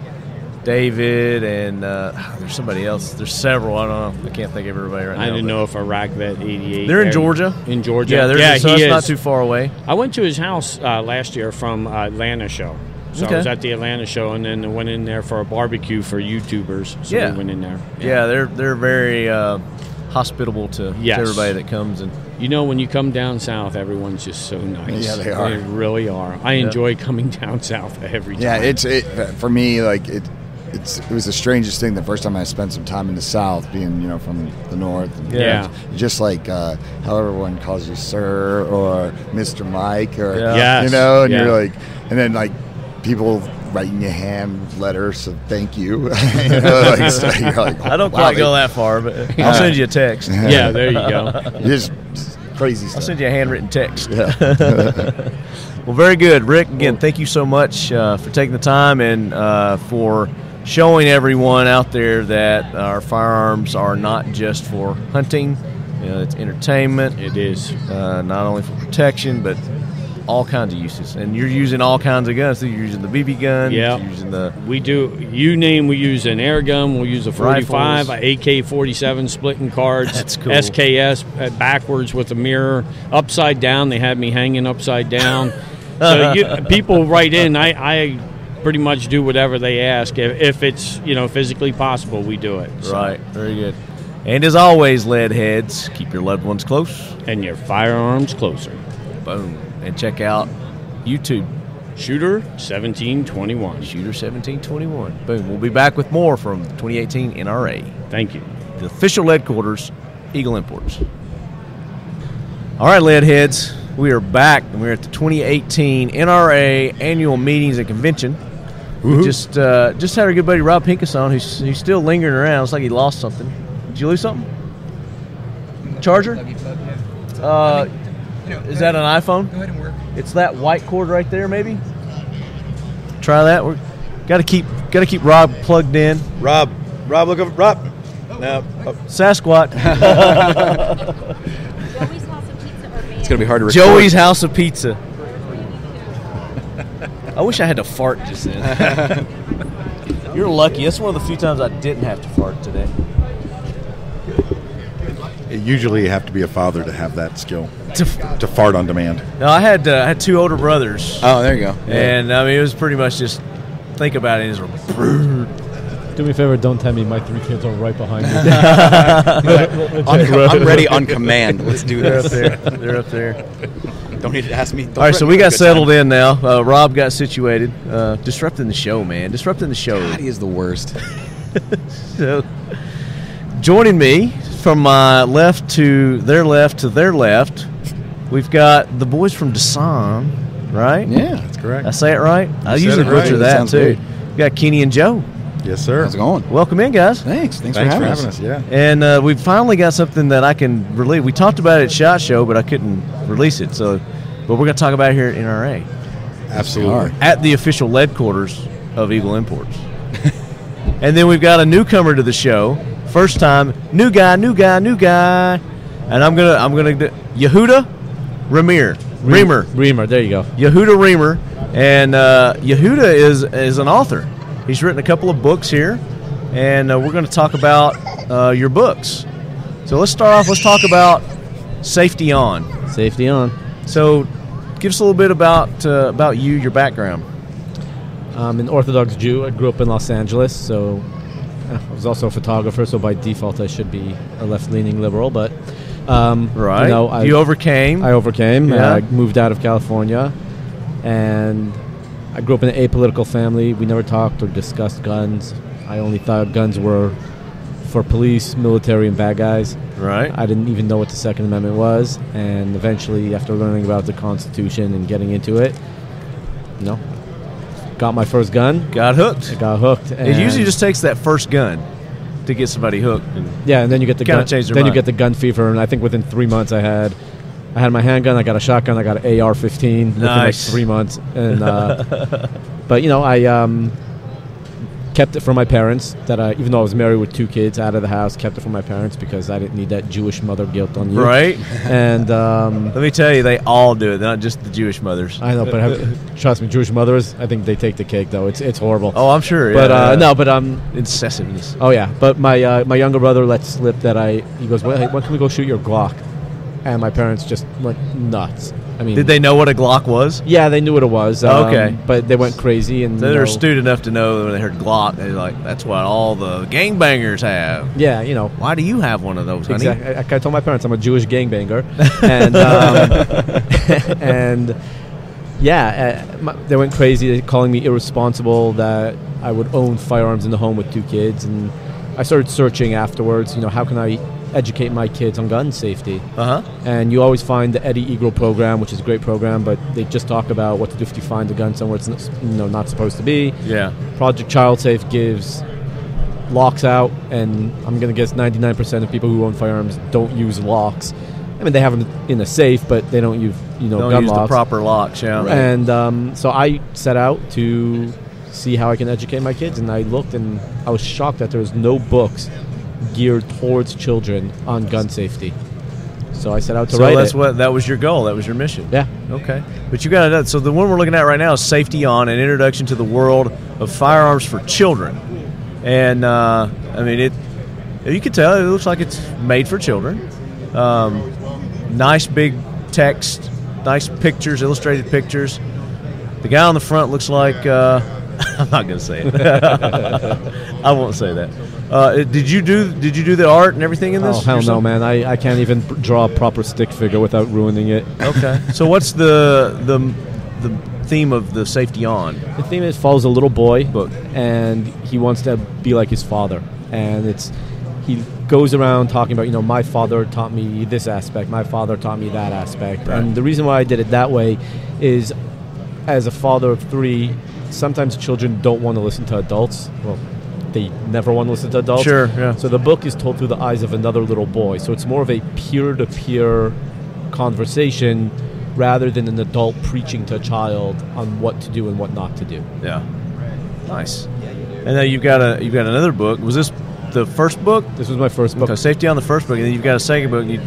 David and there's somebody else. There's several. I don't know. I can't think of everybody right now. I didn't know if Iraq Vet 88. They're in Georgia. In Georgia. Yeah, so he it's is. not too far away. I went to his house last year from Atlanta show. So I was at the Atlanta show, and then went in there for a barbecue for YouTubers. So we went in there. Yeah, they're very hospitable to everybody that comes. And you know, when you come down south, everyone's just so nice. Yeah, they are. They really are. I enjoy coming down south every time. Yeah, for me, like it was the strangest thing the first time I spent some time in the South, being from the North. And just like how everyone calls you Sir or Mr. Mike or and you're like, and then like people writing you hand letters of thank you. So you're like, I don't quite go that far, but I'll send you a text. Yeah, there you go. Just crazy stuff. I'll send you a handwritten text. Yeah. Well, very good, Rick. Again, thank you so much for taking the time and for showing everyone out there that our firearms are not just for hunting. It's entertainment. It is. Not only for protection, but all kinds of uses. And you're using all kinds of guns. So you're using the BB gun. Yeah. You're using the... We use an air gun. We'll use a 45, an AK-47 splitting cards. That's cool. SKS backwards with a mirror. Upside down. They had me hanging upside down. So people write in. I pretty much do whatever they ask. If it's physically possible, we do it. So. Right. Very good. And as always, lead heads, keep your loved ones close. And your firearms closer. Boom. And check out YouTube. Shooter 1721. Shooter 1721. Boom. We'll be back with more from 2018 NRA. Thank you. The official Leadquarters, Eagle Imports. All right, lead heads. We are back, and we're at the 2018 NRA Annual Meetings and Convention. We just had our good buddy Rob Pincus on, who's still lingering around. It's like he lost something. Did you lose something? Charger? Is that an iPhone? Go ahead and work. It's that white cord right there, maybe. Try that. We got to keep Rob plugged in. Rob, look over. Rob. No. Sasquatch. It's gonna be hard to record. Joey's House of Pizza. I wish I had to fart just then. You're lucky. That's one of the few times I didn't have to fart today. Usually you have to be a father to have that skill, to fart on demand. No, I had two older brothers. Oh, there you go. And, I mean, it was pretty much just think about it. Do me a favor, don't tell me my 3 kids are right behind me. I'm ready on command. Let's do this. They're up there. Don't need to ask me. All right, so we got settled in now. Rob got situated. Disrupting the show, man. Disrupting the show. God, he is the worst. So, joining me from my left to their left, we've got the boys from Dasan, right? Yeah, that's correct. I say it right? I usually butcher that, too. We got Kenny and Joe. Yes, sir. How's it going? Welcome in, guys. Thanks for having us. Yeah. And we finally got something that I can release. We talked about it at SHOT Show, but I couldn't release it. But we're going to talk about it here at NRA. Absolutely. At the official Leadquarters of Eagle Imports. And then we've got a newcomer to the show. First time, new guy. And I'm gonna do Yehuda Remer. Remer, there you go. Yehuda Remer. And Yehuda is an author. He's written a couple of books here, and we're going to talk about your books. So let's start off. Let's talk about Safety On. Safety On. So give us a little bit about you, your background. I'm an Orthodox Jew. I grew up in Los Angeles, so I was also a photographer, so by default I should be a left-leaning liberal. But right, you overcame. I overcame. Yeah. I moved out of California, and I grew up in an apolitical family. We never talked or discussed guns. I only thought guns were for police, military, and bad guys. Right. I didn't even know what the Second Amendment was, and eventually, after learning about the Constitution and getting into it, got my first gun. Got hooked. I got hooked. It usually just takes that first gun to get somebody hooked. And then you get the gun. Then you get the gun fever, and I think within 3 months I had my handgun, I got a shotgun, I got an AR-15 within like 3 months, and but I kept it from my parents. Even though I was married with 2 kids, out of the house, kept it from my parents because I didn't need that Jewish mother guilt on you. Right. And let me tell you, they all do it, not just the Jewish mothers. I know, but trust me, Jewish mothers, I think they take the cake though. It's horrible. Oh, I'm sure. But incessiveness. Oh yeah, but my younger brother let slip that he goes, well, hey, when can we go shoot your Glock? And my parents just went nuts. I mean, did they know what a Glock was? Yeah, they knew what it was. Okay, but they went crazy, and they're astute enough to know when they heard Glock, they're like, "That's what all the gangbangers have." Yeah, Why do you have one of those, honey? Exactly. I told my parents I'm a Jewish gangbanger, and they went crazy, calling me irresponsible that I would own firearms in the home with 2 kids, and I started searching afterwards. How can I educate my kids on gun safety? And you always find the Eddie Eagle program, which is a great program, but they just talk about what to do if you find a gun somewhere it's not supposed to be. Yeah. Project Child Safe gives locks out, and I'm going to guess 99% of people who own firearms don't use locks. I mean, they have them in a safe, but they don't use gun use locks. The proper locks. Yeah. Right. And so I set out to see how I can educate my kids, and I looked, and I was shocked that there was no books geared towards children on gun safety. So I set out to write it. That was your goal. That was your mission. Yeah. Okay. But you got to. So the one we're looking at right now is Safety On: An Introduction to the World of Firearms for Children. And you can tell it looks like it's made for children. Nice big text, nice pictures, illustrated pictures. The guy on the front looks like. I'm not going to say it. I won't say that. Did you do the art and everything in this? Oh, hell no, man. I can't even draw a proper stick figure without ruining it. Okay. So what's the theme of the Safety On? The theme is follows a little boy, and he wants to be like his father. And he goes around talking about, my father taught me this aspect, my father taught me that aspect. Right. And the reason why I did it that way is, as a father of 3, sometimes children don't want to listen to adults. Well, they never want to listen to adults. Sure, yeah. So the book is told through the eyes of another little boy. So it's more of a peer-to-peer conversation rather than an adult preaching to a child on what to do and what not to do. Yeah. Nice. And then you've got another book. Was this the first book? This was my first book. Okay, Safety On, the first book. And then you've got a second book. You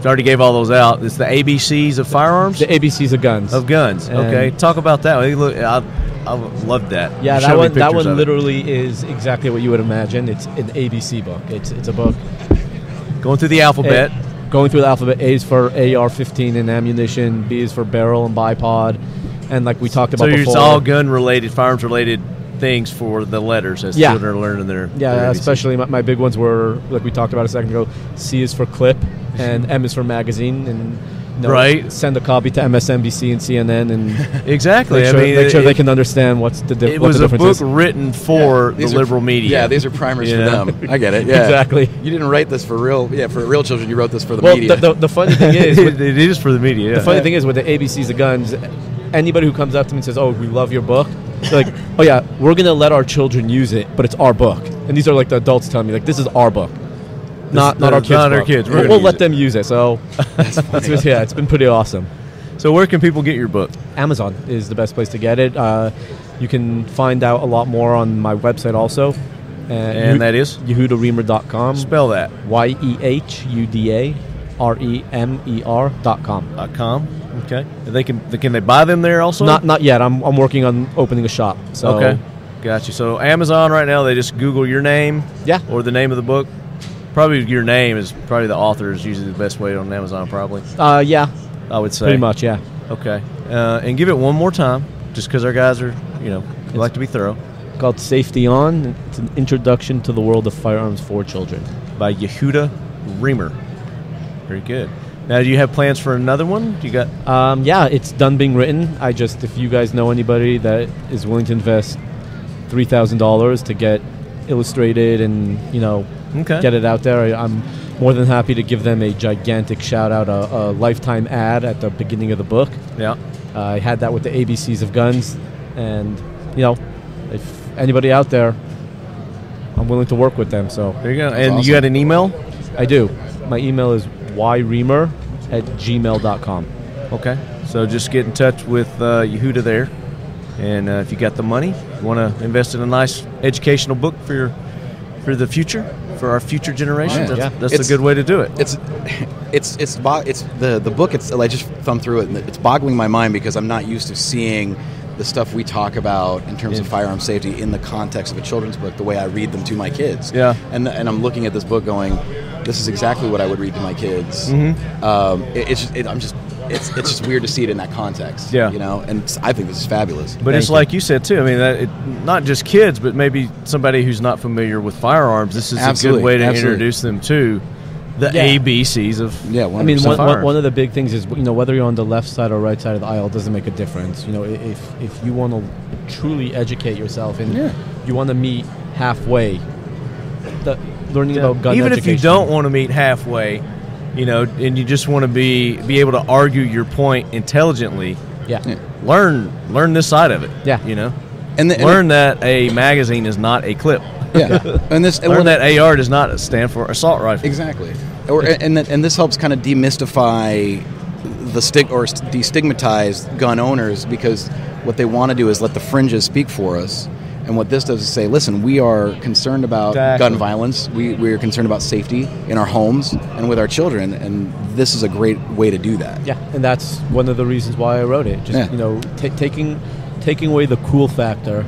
already gave all those out. It's the ABCs of firearms? The ABCs of guns. Of guns. Okay. Talk about that. Look, I loved that. Yeah, that one literally is exactly what you would imagine. It's an ABC book. It's a book. Going through the alphabet. Going through the alphabet. A is for AR-15 and ammunition. B is for barrel and bipod. And like we talked about before. So it's all gun-related, firearms-related things for the letters as children are learning their especially my big ones were, like we talked about a second ago, C is for clip and M is for magazine, and send a copy to MSNBC and CNN and exactly make sure they can understand what's the difference. It was a book written for the liberal media. Yeah, these are primers for them. I get it. Yeah, exactly. You didn't write this for real children. You wrote this for the media. The funny thing is, it is for the media. Yeah. The funny thing is with the ABCs of guns, anybody who comes up to me and says, "Oh, we love your book," they're like, "Oh yeah, we're gonna let our children use it, but it's our book." And these are like the adults telling me, like, "This is our book." Not our kids. Not our kids. We'll let them use it. So it's been pretty awesome. So where can people get your book? Amazon is the best place to get it. You can find out a lot more on my website also. And that is? YehudaRemer.com. Spell that. YehudaRemer.com. Okay. Can they buy them there also? Not yet. I'm working on opening a shop. So. Okay. Gotcha. So Amazon right now, they just Google your name. Yeah. Or the name of the book. Probably your name is probably the author is usually the best way on Amazon probably. Yeah. I would say. Pretty much, yeah. Okay. And give it one more time, just because our guys are, we like to be thorough. Called Safety On. It's an introduction to the world of firearms for children. By Yehuda Remer. Very good. Now, do you have plans for another one? Do you got? Yeah, it's done being written. If you guys know anybody that is willing to invest $3,000 to get illustrated and, get it out there. I'm more than happy to give them a gigantic shout-out, a lifetime ad at the beginning of the book. Yeah. I had that with the ABCs of guns, and, if anybody out there, I'm willing to work with them. So there you go. And awesome. You got an email? I do. My email is yremer@gmail.com. Okay. So just get in touch with Yehuda there. And if you got the money, you want to invest in a nice educational book for the future, for our future generations. That's a good way to do it. It's the book. I just thumbed through it, and it's boggling my mind because I'm not used to seeing the stuff we talk about in terms of firearm safety in the context of a children's book, the way I read them to my kids. Yeah. And I'm looking at this book going, this is exactly what I would read to my kids. It's just weird to see it in that context. Yeah. And I think this is fabulous. But it's like you said too. I mean, not just kids, but maybe somebody who's not familiar with firearms. This is a good way to introduce them to the ABCs of. Yeah, I mean, one of the big things is whether you're on the left side or right side of the aisle doesn't make a difference. If you want to truly educate yourself and you want to meet halfway, learning about gun even education. if you don't want to meet halfway, and you just want to be able to argue your point intelligently. Learn this side of it. Learn that a magazine is not a clip. And learn that AR does not stand for assault rifle. Exactly. And this helps kind of demystify or destigmatize gun owners, because what they want to do is let the fringes speak for us. And what this does is say, listen, we are concerned about gun violence. We are concerned about safety in our homes and with our children, and this is a great way to do that. Yeah, and that's one of the reasons why I wrote it. Just taking away the cool factor,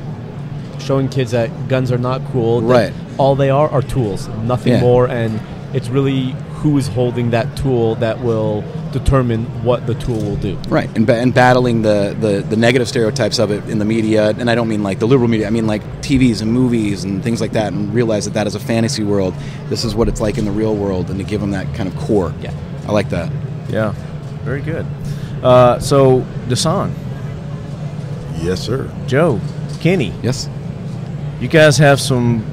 showing kids that guns are not cool. Right. All they are tools, nothing more, and it's really who is holding that tool that will determine what the tool will do. Right, and battling the negative stereotypes of it in the media, and I don't mean like the liberal media, I mean like TVs and movies and things like that, and realize that is a fantasy world. This is what it's like in the real world, and to give them that kind of core. Yeah. I like that. Yeah, very good. So, Dasan. Yes, sir. Joe, Kenny. Yes. You guys have some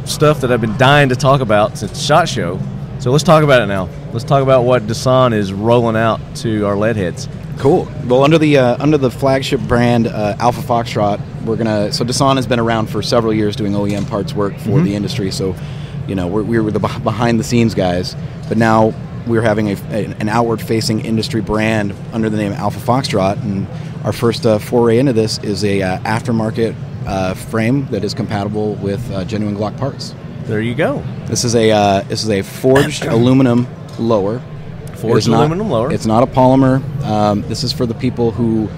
stuff that I've been dying to talk about since SHOT Show. So let's talk about it now. Let's talk about what Dasan is rolling out to our lead heads. Cool. Well, under the flagship brand Alpha Foxtrot, so Dasan has been around for several years doing OEM parts work for the industry. So, we were the behind the scenes guys, but now we're having an outward facing industry brand under the name Alpha Foxtrot, and our first foray into this is a aftermarket frame that is compatible with genuine Glock parts. There you go. This is a forged aluminum lower. Forged aluminum lower. It's not a polymer. This is for the people who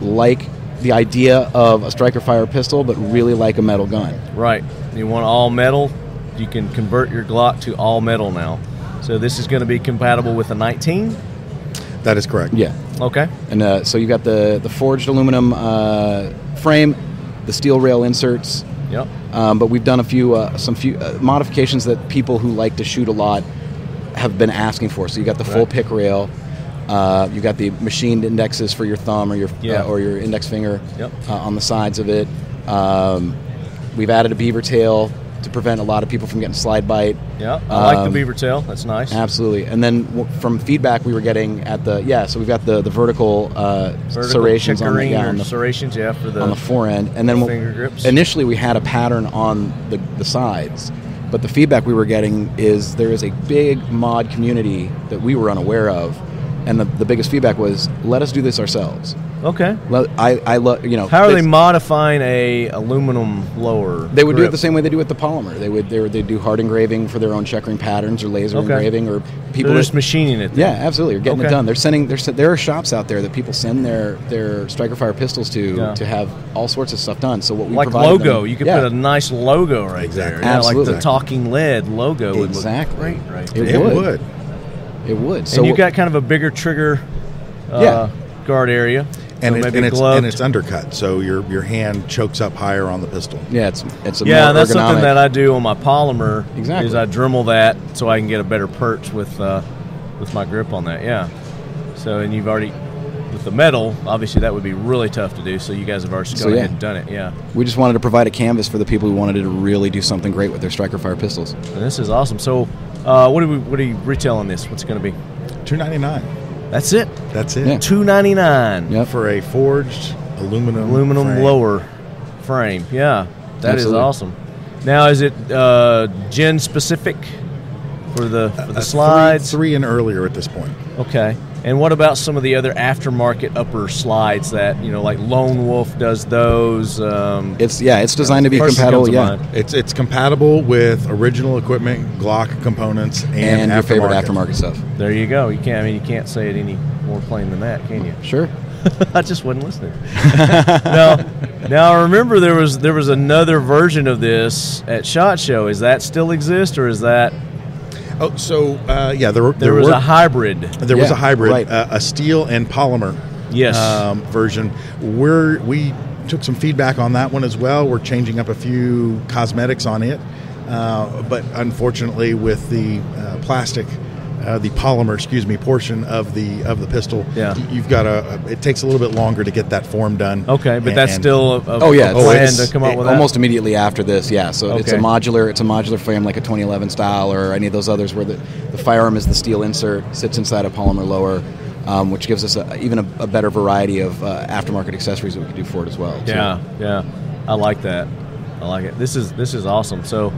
like the idea of a striker fire pistol, but really like a metal gun. Right. You want all metal? You can convert your Glock to all metal now. So this is going to be compatible with a 19. That is correct. Yeah. Okay. And so you got the forged aluminum frame, the steel rail inserts. Yep. But we've done a few modifications that people who like to shoot a lot have been asking for. So you got the full pick rail, you got the machined indexes for your thumb or your index finger on the sides of it. We've added a beaver tail to prevent a lot of people from getting slide bite. Yeah, I like the beaver tail. That's nice. Absolutely. And then from feedback we were getting at so we've got the vertical serrations on the serrations, for the on the forend, and then finger grips. Initially we had a pattern on the sides, but the feedback we were getting is there is a big mod community that we were unaware of, and the biggest feedback was, let us do this ourselves. Okay. I love How are they modifying a aluminum lower? They would do it the same way they do with the polymer. They do hard engraving for their own checkering patterns or laser engraving, or people just machining it. Yeah, absolutely. You're getting it done. There are shops out there that people send their striker fire pistols to have all sorts of stuff done. So what we like provide logo, them, you could put a nice logo right there. Absolutely. Like the Talking Lead logo would look great right there. It would. So you got kind of a bigger trigger guard area. And, so it's undercut, so your hand chokes up higher on the pistol. Yeah, it's a more that's ergonomic. something that I do on my polymer. Exactly. Is I Dremel that so I can get a better perch with my grip on that. Yeah. So and you've already with the metal, obviously that would be really tough to do. So you guys have already gone ahead and done it. Yeah. We just wanted to provide a canvas for the people who wanted to really do something great with their striker fire pistols. And this is awesome. So what do you retail on this? What's it going to be? $299. That's it. That's it. Yeah. $299. Yep. For a forged aluminum frame. lower frame. Yeah, that Absolutely. is awesome. Now, is it gen specific for the slides? Three and earlier at this point. Okay. And what about some of the other aftermarket upper slides that, like Lone Wolf does those? It's designed to be compatible. Yeah, it's compatible with original equipment, Glock components, and your favorite aftermarket stuff. There you go. You can't say it any more plain than that, can you? Sure. I just wasn't listening. Now I remember there was another version of this at SHOT Show. Is that still exist, or is that? Oh, so there was a hybrid. There was a hybrid, right. A steel and polymer version. We took some feedback on that one as well. We're changing up a few cosmetics on it, but unfortunately, with the plastic. The polymer, portion of the pistol. Yeah. You've got it takes a little bit longer to get that form done. Okay, but that's still a plan to come up with almost that? Immediately after this. Yeah, so it's a modular frame like a 2011 style or any of those others where the firearm is the steel insert, sits inside a polymer lower, which gives us even a better variety of aftermarket accessories that we can do for it as well. Yeah, yeah, I like that. I like it. This is awesome. So.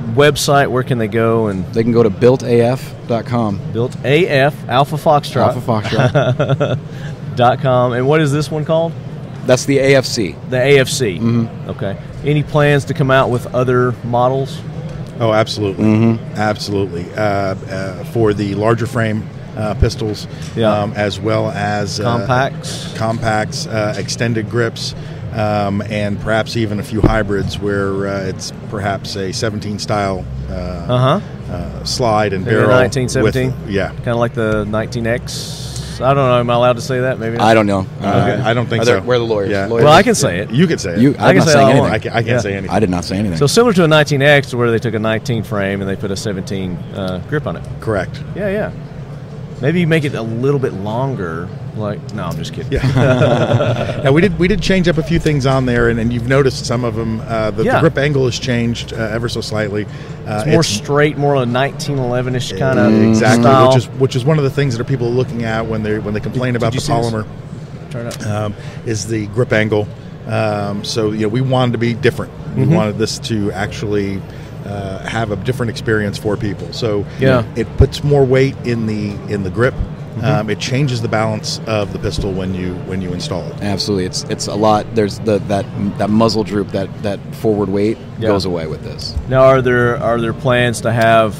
Website, where can they go? And they can go to builtaf.com. Built AF, Alpha Foxtrot. .com. And what is this one called? That's the AFC. The AFC. Mm-hmm. Okay. Any plans to come out with other models? Oh, absolutely. Mm-hmm. Absolutely. For the larger frame pistols, as well as compacts, extended grips, and perhaps even a few hybrids where it's perhaps a 17 style slide and maybe barrel. 1917? Kind of like the 19X. I don't know. Am I allowed to say that? Maybe not. I don't know. I don't think so. We're the lawyers. Yeah. Well, I can say it. You can say it. I can say anything. I can't say anything. I did not say anything. So similar to a 19X where they took a 19 frame and they put a 17 grip on it. Correct. Yeah. Maybe you make it a little bit longer. No, I'm just kidding. Yeah. Now, we did change up a few things on there, and you've noticed some of them. The grip angle has changed ever so slightly. It's more straight, more a 1911-ish kind of exactly, style. which is one of the things that people are looking at when they complain about the polymer. Turn up. Is the grip angle. So we wanted to be different. We wanted this to actually have a different experience for people. So it puts more weight in the grip. It changes the balance of the pistol when you install it. Absolutely, it's a lot. There's that muzzle droop, that forward weight goes away with this. Now, are there plans to have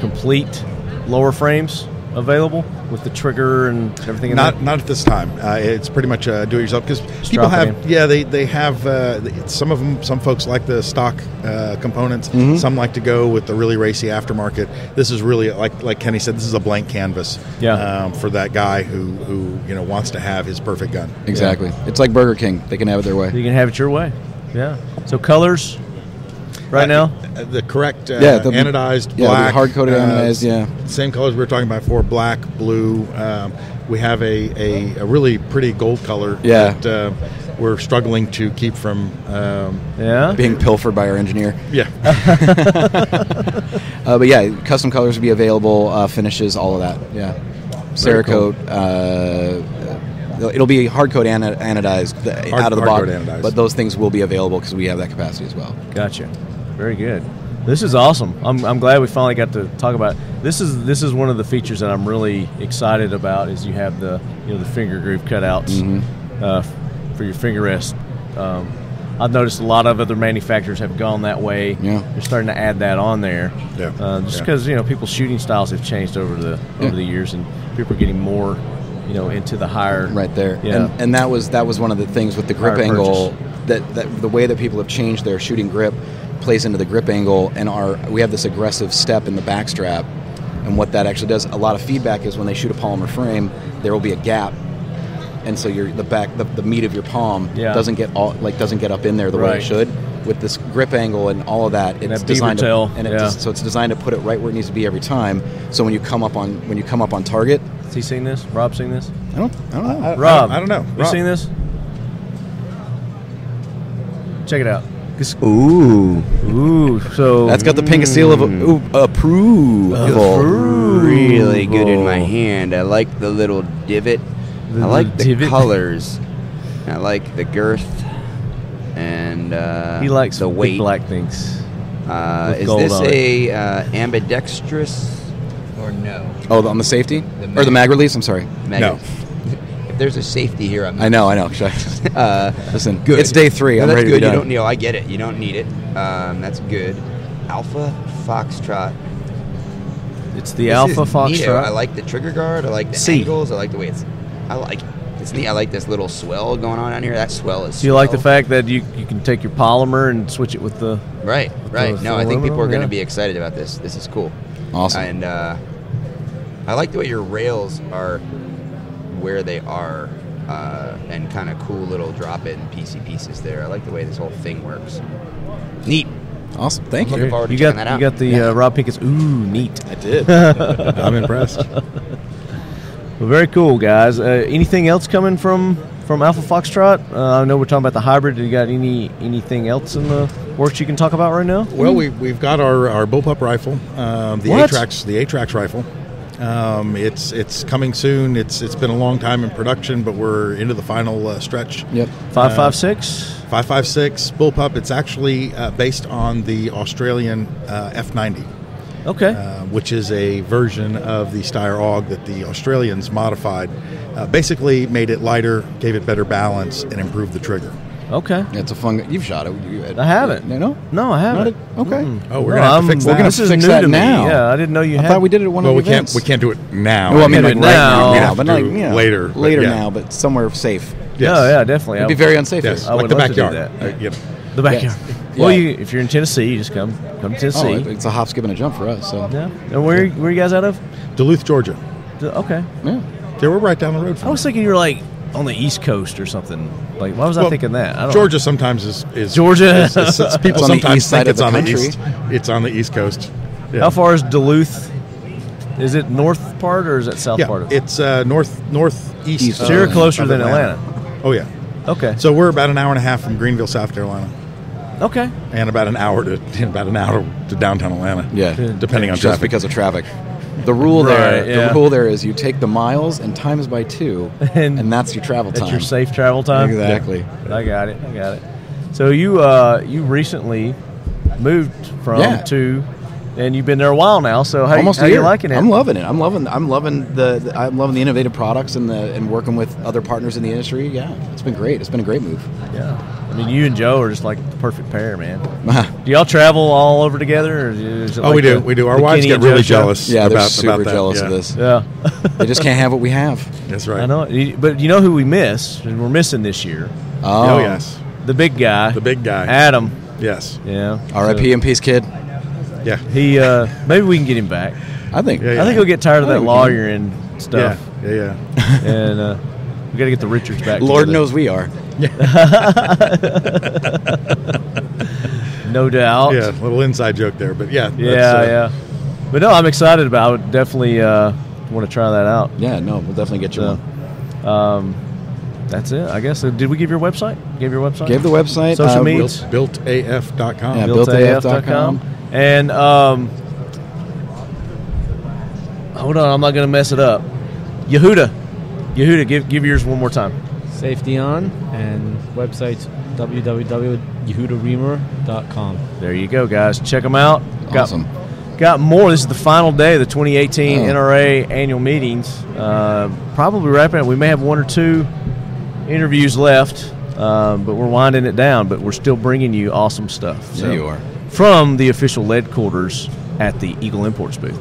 complete lower frames available with the trigger and everything? Not at this time. It's pretty much do-it-yourself because people have they have some folks like the stock components. Mm-hmm. Some like to go with the really racy aftermarket. This is really like Kenny said. This is a blank canvas. For that guy who wants to have his perfect gun. Exactly. Yeah. It's like Burger King. They can have it their way. You can have it your way. Yeah. So colors. Right now, the correct anodized black, hard-coated anodized, same colors we were talking about before: black, blue. We have a really pretty gold color that we're struggling to keep from being pilfered by our engineer. Yeah, but custom colors will be available, finishes, all of that. Yeah, Cerakote. It'll be hard-coat anodized out of the box, but those things will be available because we have that capacity as well. Gotcha. Very good. This is awesome. I'm glad we finally got to talk about it. This is one of the features that I'm really excited about. Is you have the the finger groove cutouts for your finger rest. I've noticed a lot of other manufacturers have gone that way. Yeah, they're starting to add that on there. Just because people's shooting styles have changed over the years, and people are getting more into the higher right there. Yeah, and that was one of the things with the grip angle that the way that people have changed their shooting grip plays into the grip angle, and we have this aggressive step in the back strap, and what that actually does, a lot of feedback is when they shoot a polymer frame, there will be a gap, and so the meat of your palm doesn't get up in there the way it should. With this grip angle and all of that, it's designed so it's designed to put it right where it needs to be every time. So when you come up on target, Has he seen this? Rob seen this? I don't know. Rob, I don't know. You Rob. seen this? Check it out. Ooh. So That's got the pink seal of approval. Really good in my hand. I like the little divot. I like the colors. I like the girth. And he likes the big weight. black things. Is this a ambidextrous or no? Oh, on the safety? Or the mag release? I'm sorry. No. If there's a safety here, I'm I know. Listen, good. It's day 3. I'm that's ready good. to be You done. don't, I get it. You don't need it. That's good. Alpha Foxtrot. It's the This Alpha is neato. Foxtrot. I like the trigger guard. I like the angles. I like the way it's. I like it. It's neat. I like this little swell going on down here. That swell is. Do you like the fact that you can take your polymer and switch it with the Right. No, I think people are going to yeah. be excited about this. This is cool. Awesome. And I like the way your rails are where they are, and kind of cool little drop-in PC pieces there. I like the way this whole thing works. Neat. Awesome. Thank you. Looking forward to You checking got that out. you got the Rob Pinkett's. Ooh, neat. I did. I'm impressed. Well, very cool, guys. Anything else coming from Alpha Foxtrot? I know we're talking about the hybrid. Do you got anything else in the works you can talk about right now? Well, we've got our bullpup rifle, the What? ATRAX rifle. It's coming soon. It's been a long time in production, but we're into the final stretch. Yep. 5.56. 5.56 bullpup. It's actually based on the Australian F90. Okay. Which is a version of the Steyr AUG that the Australians modified. Basically made it lighter, gave it better balance, and improved the trigger. Okay. It's a fun. You've shot it. I haven't. No. No, I haven't. Okay. Oh, we're gonna have to fix that. We're gonna This is fix new that to me. now. Yeah, I didn't know you I had. thought we did it at one Well, of the events. we can't do it now. Well, I mean, do like it right now. now, but Do like it later. but later yeah. now, but somewhere safe. Yes. Oh, yeah, definitely. It'd be very unsafe. Yes, here. I like would the love to do backyard. that. You know. The backyard. Yes. Well, Yeah. if you're in Tennessee, you just come to Tennessee. Oh, it's a hop, skip, and a jump for us. So Yeah. And where are you guys out of? Duluth, Georgia. Okay. yeah. Yeah, we're right down the road from I was thinking you were like on the East Coast or something. Like, why was I Well, thinking that? I don't Georgia sometimes is Georgia. is- people It's on the sometimes east side think it's of on the the country. east. It's on the East Coast. Yeah. How far is Duluth? Is it north part or is it south Yeah, part of it's northeast. East. So you're closer of than Atlanta. Oh yeah. Okay. So we're about an hour and a half from Greenville, South Carolina, Okay. and about an hour to downtown Atlanta. Yeah. depending on Just traffic. because of traffic. The rule Right, yeah. the rule there is you take the miles and times by 2, And and that's your travel time. That's your safe travel time. Exactly. I got it. So you recently moved from to, and you've been there a while now. So how Almost how a year. you liking it? I'm loving it. I'm loving the innovative products and working with other partners in the industry. Yeah, it's been great. It's been a great move. Yeah. I mean, you and Joe are just like the perfect pair, man. Do y'all travel all over together? Or is it Oh, like we do. the- We do. Our the wives Kenny get and Joe really show? jealous. Yeah, they're about super that. jealous Yeah. of this. Yeah. They just can't have what we have. That's right. I know. But you know who we miss? And we're missing this year. Oh yes, The big guy. the big guy. Adam. Yes. Yeah. R.I.P. and peace, kid. Yeah. He maybe we can get him back. I think. Yeah, I think he'll get tired of I that think we can. lawyering Yeah. stuff. Yeah. And we got to get the Richards back. Lord together. knows we are. No doubt. Yeah. Little inside joke there, but yeah. Yeah. But no, I'm excited about it. Definitely want to try that out. Yeah, no, we'll definitely get you So, one. that's it, I guess. Did we give your website? Gave your website? Gave the website. Social media. Builtaf.com. Yeah, builtaf.com. And hold on, I'm not going to mess it up. Yehuda, give yours one more time. Safety on, and website's www.yehudaremer.com. There you go, guys. Check them out. Awesome. Got more. This is the final day of the 2018 Oh. NRA annual meetings. Probably wrapping up. We may have one or two interviews left, but we're winding it down. But we're still bringing you awesome stuff. Yeah, you are. From the official Leadquarters at the Eagle Imports booth.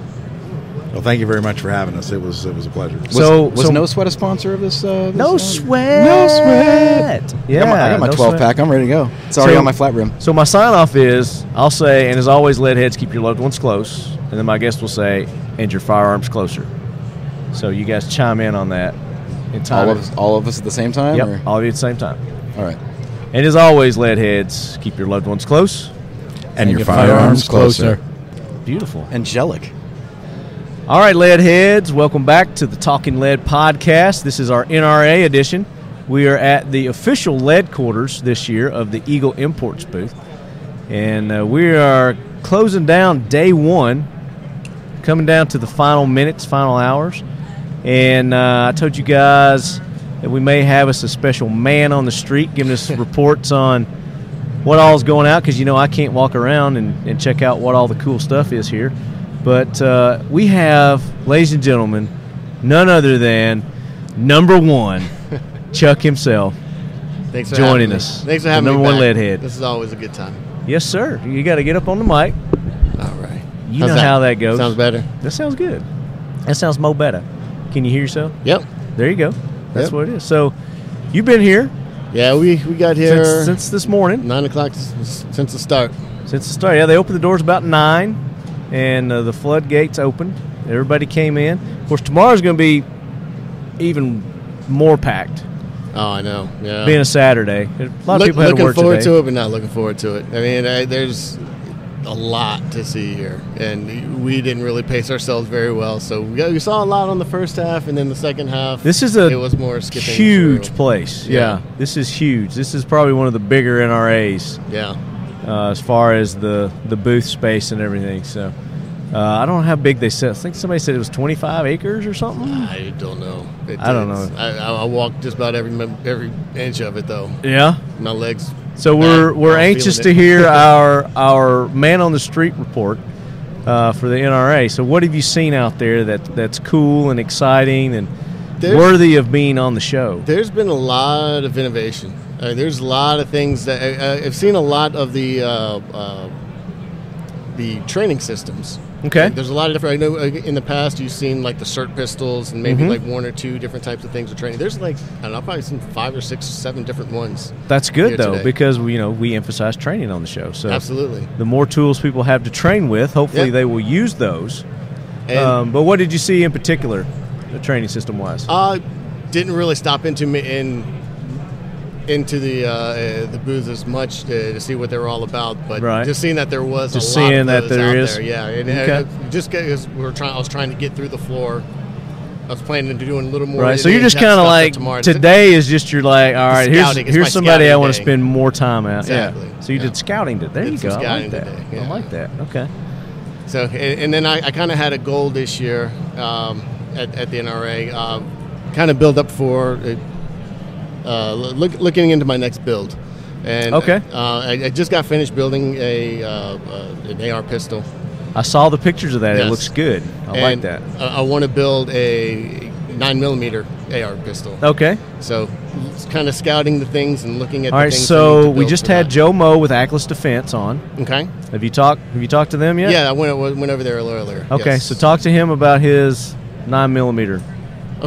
Well, thank you very much for having us. It was a pleasure. Was No Sweat a sponsor of this? No Sweat. No Sweat. Yeah, I got my No 12 Sweat. pack. I'm ready to go. It's already on my flat rim. So my sign off is, I'll say, and as always, lead heads, keep your loved ones close. And then my guest will say, and your firearms closer. So you guys chime in on that. In time. All of us at the same time? Yep, or? all of you at the same time. All right. And as always, lead heads, keep your loved ones close. And your firearms closer. Beautiful. Angelic. All right, lead heads, welcome back to the Talking Lead podcast. This is our NRA edition. We are at the official Leadquarters this year of the Eagle Imports booth, and we are closing down day one, coming down to the final minutes, final hours. And I told you guys that we may have us a special man on the street giving us reports on what all's going out, because I can't walk around and check out what all the cool stuff is here. But we have, ladies and gentlemen, none other than number one, Chuck himself, Thanks for joining having us. Me. Thanks for having number me one back. leadhead. This is always a good time. Yes, sir. You got to get up on the mic. All right. You know how that goes. Sounds better. That sounds good. That sounds mo better. Can you hear yourself? Yep. There you go. That's what it is. So, you've been here. Yeah, we got here since this morning. 9 o'clock since the start. Since the start. Yeah, they opened the doors about 9, and the floodgates opened. Everybody came in. Of course, tomorrow's going to be even more packed. Oh, I know. Yeah. Being a Saturday. A lot of people had to work looking forward today. to it, but not looking forward to it. I mean, there's a lot to see here, and we didn't really pace ourselves very well. So we saw a lot on the first half, and then the second half, this is it was more skipping huge through. place. Yeah, this is huge. This is probably one of the bigger NRAs. Yeah. As far as the booth space and everything. So I don't know how big they said. I think somebody said it was 25 acres or something. I don't know. I don't know. I walked just about every inch of it, though. Yeah. My legs. So we're anxious to hear our man on the street report for the NRA. So what have you seen out there that's cool and exciting and worthy of being on the show? There's been a lot of innovation. There's a lot of things that I've seen. A lot of the training systems. Okay. There's a lot of different. I know in the past you've seen like the CERT pistols and maybe like one or two different types of things of training. There's like I've probably seen 5 or 6 or 7 different ones. That's good though, today. because we emphasize training on the show. So absolutely, the more tools people have to train with, hopefully they will use those. But what did you see in particular, the training system wise? Didn't really stop into the booth as much to see what they were all about, but just seeing that there was just a lot seeing of that those there out is. there, yeah. And just because I was trying to get through the floor. I was planning to doing a little more. Right, so you're just kind of like today is just you're like, all right, here's somebody I want to spend more time at. Exactly. Yeah. So you did scouting today. There you go. I like that. Today, yeah. I like that. Okay. So and then I kind of had a goal this year at the NRA, kind of build up for. Looking into my next build, and I just got finished building an AR pistol. I saw the pictures of that. Yes. It looks good. I like that. I want to build a 9mm AR pistol. Okay. So kind of scouting the things and looking at. All the right. things So we just had Joe Moe with Atlas Defense on. Okay. Have you talked to them yet? Yeah, I went over there earlier. Okay. Yes. So talk to him about his 9mm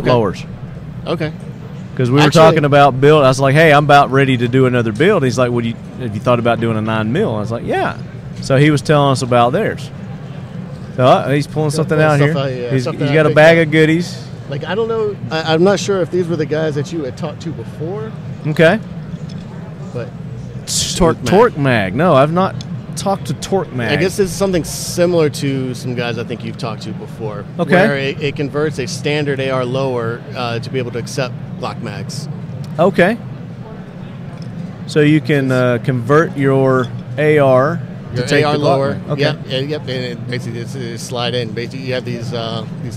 blowers. Okay. Because we were talking about build. I was like, hey, I'm about ready to do another build. He's like, have you thought about doing a 9mm? I was like, yeah. So he was telling us about theirs. So he's pulling something out here. He's got a bag of goodies. Like, I don't know. I'm not sure if these were the guys that you had talked to before. Okay. But Torque Mag. No, I've not talked to Torque Mag. I guess this is something similar to some guys I think you've talked to before. Okay. Where it converts a standard AR lower to be able to accept Glock mags. Okay. So you can convert your AR to take AR the lower. Glock mag. Okay. Yep. And it basically it's slide in. Basically, you have these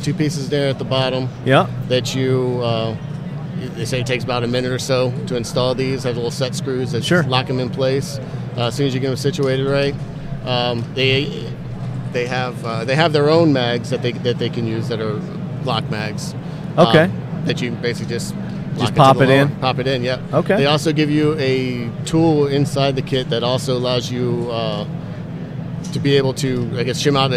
2 pieces there at the bottom. Yeah. That you. They say it takes about a minute or so to install these. Have little set screws that lock them in place. As soon as you get them situated right, they have their own mags that they can use that are Glock mags. Okay. That you basically just pop it in. Pop it in. Yep. Okay. They also give you a tool inside the kit that also allows you to be able to, I guess, shim out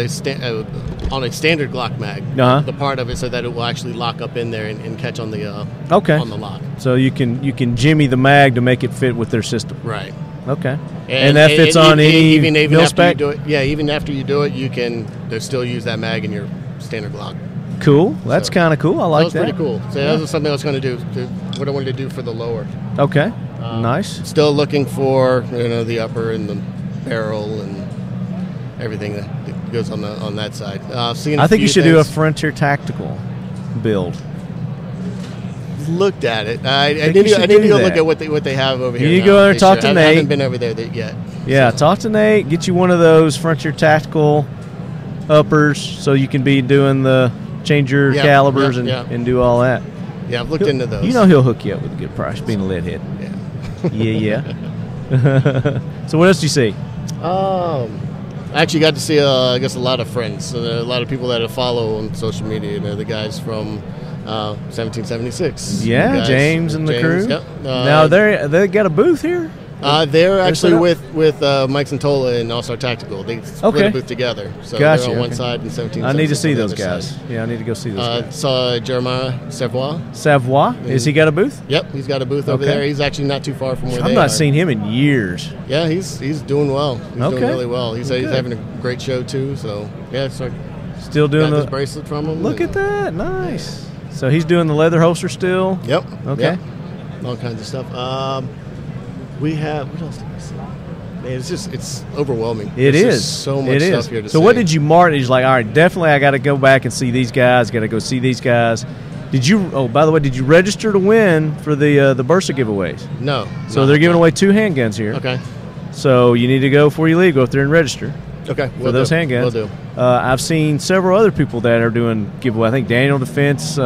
on a standard Glock mag, the part of it, so that it will actually lock up in there and catch on the on the lock. So you can jimmy the mag to make it fit with their system. Right. Okay. And that fits on any mil spec? Even after you do it, you can still use that mag in your standard Glock. Cool. That's kind of cool. I like that. That was pretty cool. So that was something I was going to do, what I wanted to do for the lower. Okay. Nice. Still looking for the upper and the barrel and everything. goes on that side. I think you should do a Frontier Tactical build. Looked at it. I need to go look at what they have over here. You need to go there and talk to Nate. I haven't been over there yet. Yeah, talk to Nate. Get you one of those Frontier Tactical uppers so you can be doing the change your calibers and do all that. Yeah, I've looked into those. You know he'll hook you up with a good price, being a lead head. Yeah. So what else do you see? I actually got to see, I guess, a lot of friends. A lot of people that I follow on social media. The guys from 1776. Yeah, James and the crew. Yep. Now they got a booth here. They're actually with Mike Santola and All-Star Tactical. They split a booth together. So they're on one side and 1776. I need to see those guys. Side. Yeah, I need to go see those guys. Saw Jeremiah Savoy. Has he got a booth? Yep, he's got a booth over there. He's actually not too far from where they are. I've not seen him in years. Yeah, he's doing well. He's doing really well. He's having a great show too. So yeah, still doing this bracelet from him. Look at that, nice. So he's doing the leather holster still. Yep. Okay. Yep. All kinds of stuff. We have, what else did we see? Man, it's overwhelming. It There's is just so much stuff here to see. So what did you mark? He's like, all right, definitely I got to go back and see these guys. Got to go see these guys. Did you? Oh, by the way, did you register to win for the Bursa giveaways? No. So they're giving away 2 handguns here. Okay. So you need to go before you leave. Go up there and register. Okay. For those handguns. We'll do. I've seen several other people that are doing giveaway. I think Daniel Defense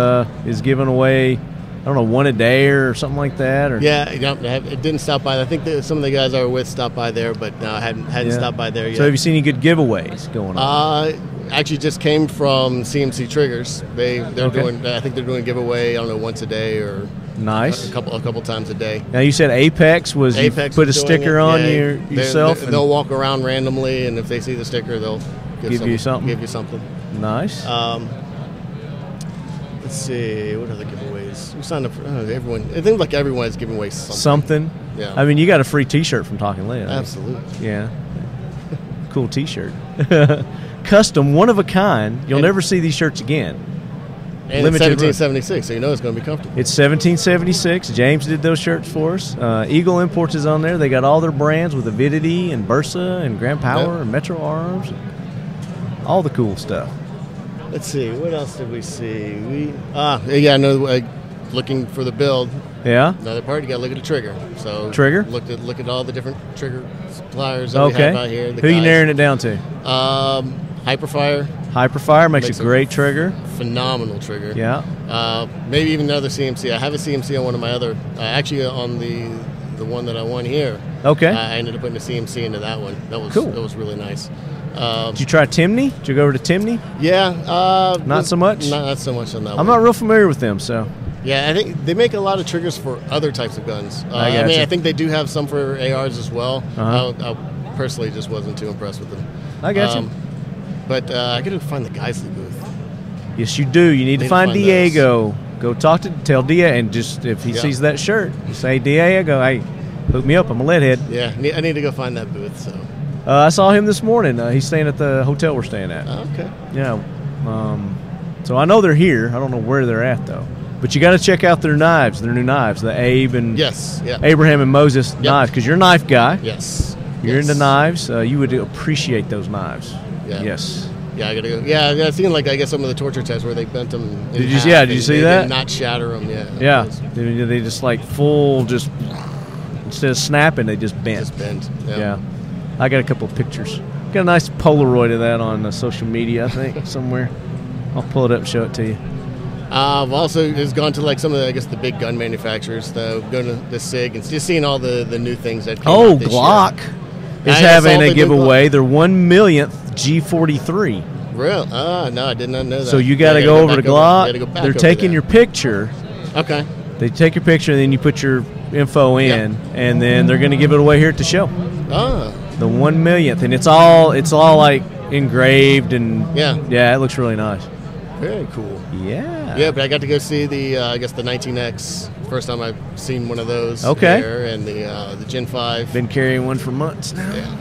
is giving away, I don't know, 1 a day or something like that. Or yeah, it didn't stop by. I think that some of the guys I were with stopped by there, but no, I hadn't stopped by there yet. So have you seen any good giveaways going on? Actually, just came from CMC Triggers. They're doing. I think they're doing a giveaway. I don't know, once a day or nice a couple times a day. Now you said Apex was you put a sticker on yourself. They'll walk around randomly, and if they see the sticker, they'll give you something. Nice. Let's see, what other giveaways? We signed up for everyone. It seems like everyone is giving away something. Yeah. I mean, you got a free T-shirt from Talking Lead. Absolutely. Yeah. Cool T-shirt. Custom, one of a kind. You'll never see these shirts again. And it's 1776, so you know it's going to be comfortable. It's 1776. James did those shirts for us. Eagle Imports is on there. They got all their brands with Avidity and Bursa and Grand Power and Metro Arms. And all the cool stuff. Let's see, what else did we see? Looking for the build. Yeah. Another part, you got to look at the trigger. So trigger. Look at all the different trigger suppliers that we have out here. Who are you narrowing it down to? Hyperfire. Hyperfire makes a great trigger. Phenomenal trigger. Yeah. Maybe even another CMC. I have a CMC on one of my other. Actually, on the one that I won here. Okay. I ended up putting a CMC into that one. That was cool. That was really nice. Did you try Timney? Did you go over to Timney? Yeah. Not so much? Not so much on that one. I'm not real familiar with them, so. Yeah, I think they make a lot of triggers for other types of guns. I think they do have some for ARs as well. I personally just wasn't too impressed with them. I got you. But I got to find the Geisley booth. Yes, you do. You need to find Diego. Go tell Diego, and just if he sees that shirt, you say, Diego, hey, hook me up. I'm a lead head. Yeah, I need to go find that booth. So. I saw him this morning. He's staying at the hotel we're staying at. Okay. Yeah. So I know they're here. I don't know where they're at, though. But you got to check out their knives, their new knives, the Abe and Abraham and Moses knives, because you're a knife guy. Yes. You're into knives. You would appreciate those knives. Yeah. Yes. Yeah, I gotta go. Yeah, I've seen some of the torture tests where they bent them. Did you see that? Did not shatter them. Yeah. They just like instead of snapping, they just bent. Just bent. Yeah. I got a couple of pictures. Got a nice Polaroid of that on social media, I think, somewhere. I'll pull it up and show it to you. I've also gone to some of the big gun manufacturers, going to the SIG and just seeing all the new things that came out this Glock year. is having a giveaway. Their 1 millionth G43. Real? No, I did not know that. So you got to go over to Glock. They're taking your picture. Okay. They take your picture, and then you put your info in, and then they're going to give it away here at the show. The 1 millionth, and it's all like engraved, and it looks really nice. Very cool. Yeah, but I got to go see the the 19X. First time I've seen one of those. Okay. Here, and the Gen 5. Been carrying one for months now. Yeah.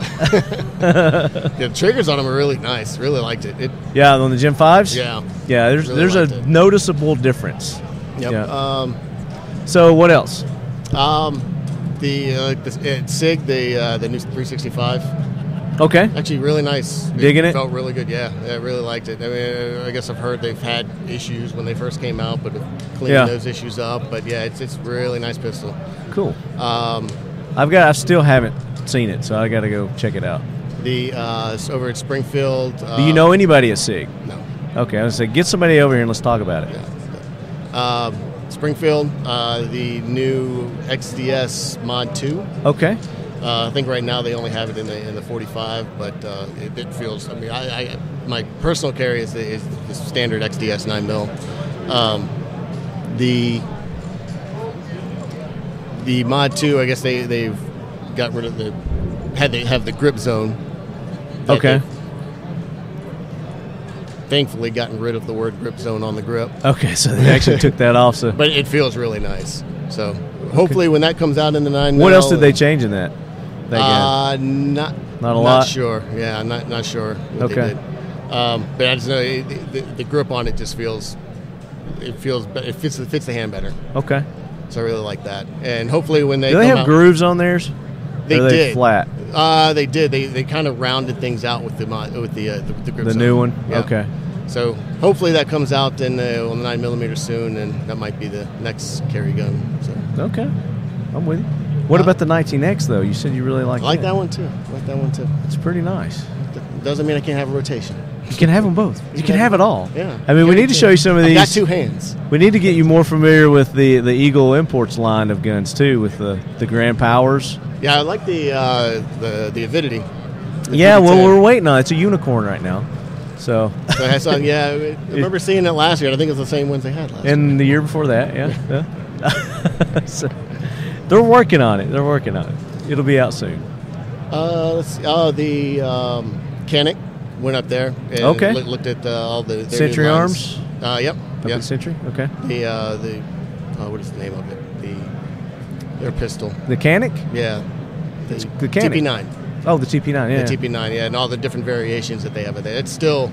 The triggers on them are really nice. Really liked it. On the Gen 5s. Yeah. Yeah. There's a noticeable difference. Yep. Yeah. So what else? The SIG, the new 365. Okay. Actually, really nice. Digging it? Felt really good. Yeah, I really liked it. I mean, I guess I've heard they've had issues when they first came out, but cleaning those issues up. But yeah, it's a really nice pistol. Cool. I still haven't seen it, so I got to go check it out. It's over at Springfield. Do you know anybody at SIG? No. Okay, I was going to say, get somebody over here and let's talk about it. Yeah. Springfield, the new XDS Mod 2. Okay. I think right now they only have it in the 45, but it feels. I mean, my personal carry is the standard XDS 9mm. The Mod 2, I guess they've got rid of they have the grip zone. Okay. Thankfully, gotten rid of the word grip zone on the grip. Okay, so they actually took that off. So, but it feels really nice. So hopefully, when that comes out in the 9mm. What else did they change in that? Not a lot. Not sure. Yeah, not sure. What they did. But I just know the grip on it just feels. It fits the hand better. Okay. So I really like that. And hopefully, when they do they have grooves on theirs? They did flat. They did. They kind of rounded things out with the grip the zone. new one. Yeah. Okay. So hopefully that comes out on the 9mm soon, and that might be the next carry gun. So. Okay, I'm with you. What about the 19X though? You said you really like. I like that one too. It's pretty nice. Doesn't mean I can't have a rotation. You can have them both. You can have it all. Yeah. I mean, we need to show you some of these. I've got two hands. We need to get you more familiar with the Eagle Imports line of guns too, with the Grand Powers. Yeah, I like the Avidity. Yeah, well, we're waiting on it. It's a unicorn right now. So I saw, I remember seeing it last year. I think it was the same ones they had last year. And the year before that, yeah. So, they're working on it. It'll be out soon. Let's see. The Canic went up there and looked at all the Century Arms. Yep. Yep. Century. Okay. The what is the name of it? Their pistol. The Canic. Yeah. The Canic. TP9. Oh, the TP9, yeah. The TP9, yeah, and all the different variations that they have in there. It's still,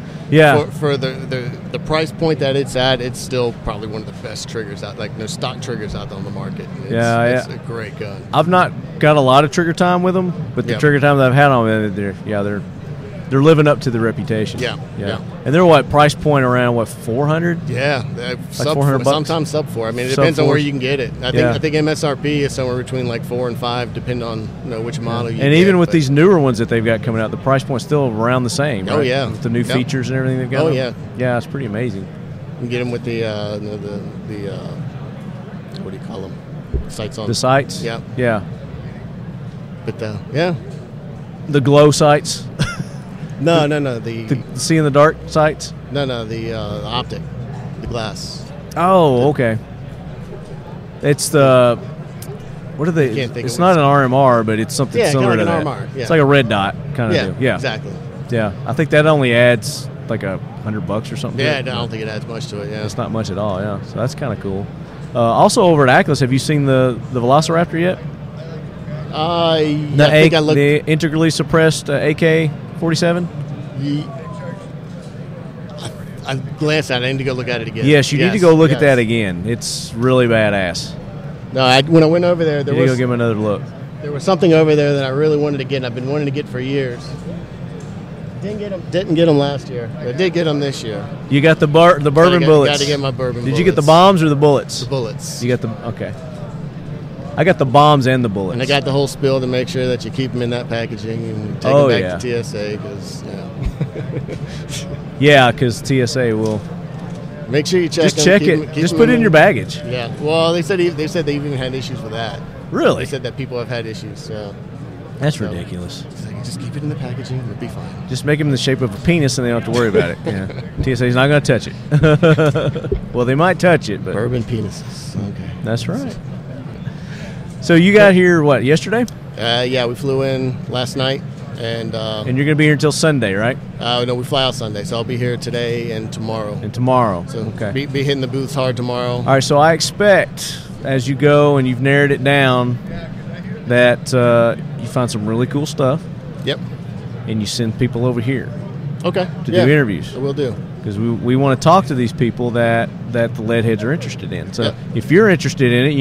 for the price point that it's at, it's still probably one of the best triggers out, like there's stock triggers out there on the market. It's a great gun. I've not got a lot of trigger time with them, but the trigger time that I've had on them, they're living up to the reputation. Yeah. And they're price point around 400? Yeah, like $400. Sometimes sub 4. I mean, it depends on where you can get it. I think MSRP is somewhere between 4 and 5, depending on which model you get. And even with these newer ones that they've got coming out, the price point's still around the same. Oh right? yeah, with the new features and everything they've got. Oh yeah, yeah, it's pretty amazing. You can get them with the what do you call them? Sights on the sights. Yeah. But the glow sights. No. The see in the dark sights? No. The optic, the glass. Oh, okay. It's the what are they? It's not an RMR, but it's something similar to that. RMR, It's like a red dot kind of deal. Yeah, exactly. Yeah, I think that only adds like $100 or something. Yeah, I don't think it adds much to it. Yeah, it's not much at all. Yeah, so that's kind of cool. Also over at Ackless, have you seen the Velociraptor yet? I think I looked. The integrally suppressed AK-47. I glanced at it. I need to go look at it again. Yes, you need to go look at that again. It's really badass. No, when I went over there, you need to go give him another look. There was something over there that I really wanted to get, and I've been wanting to get for years. Didn't get them last year. I did get them this year. You got the bourbon bullets. Got to get my bourbon bullets. Did you get the bombs or the bullets? The bullets. You got the okay. I got the bombs and the bullets. And I got the whole spill to make sure that you keep them in that packaging and take them back to TSA because TSA will. Make sure you check. Just check it. Just put it in your baggage. Yeah. Well, they said they even had issues with that. Really? They said that people have had issues. So. That's ridiculous. Just keep it in the packaging. It'll be fine. Just make them in the shape of a penis, and they don't have to worry about it. Yeah. TSA's not going to touch it. Well, they might touch it, but bourbon penises. Okay. That's right. So you got here yesterday? Yeah, we flew in last night, and you're going to be here until Sunday, right? No, we fly out Sunday, so I'll be here today and tomorrow. So okay, be hitting the booths hard tomorrow. All right, so I expect as you go and you've narrowed it down that you find some really cool stuff. Yep. And you send people over here. Okay. To do interviews. I will do. Because we want to talk to these people that the lead heads are interested in. So if you're interested in it,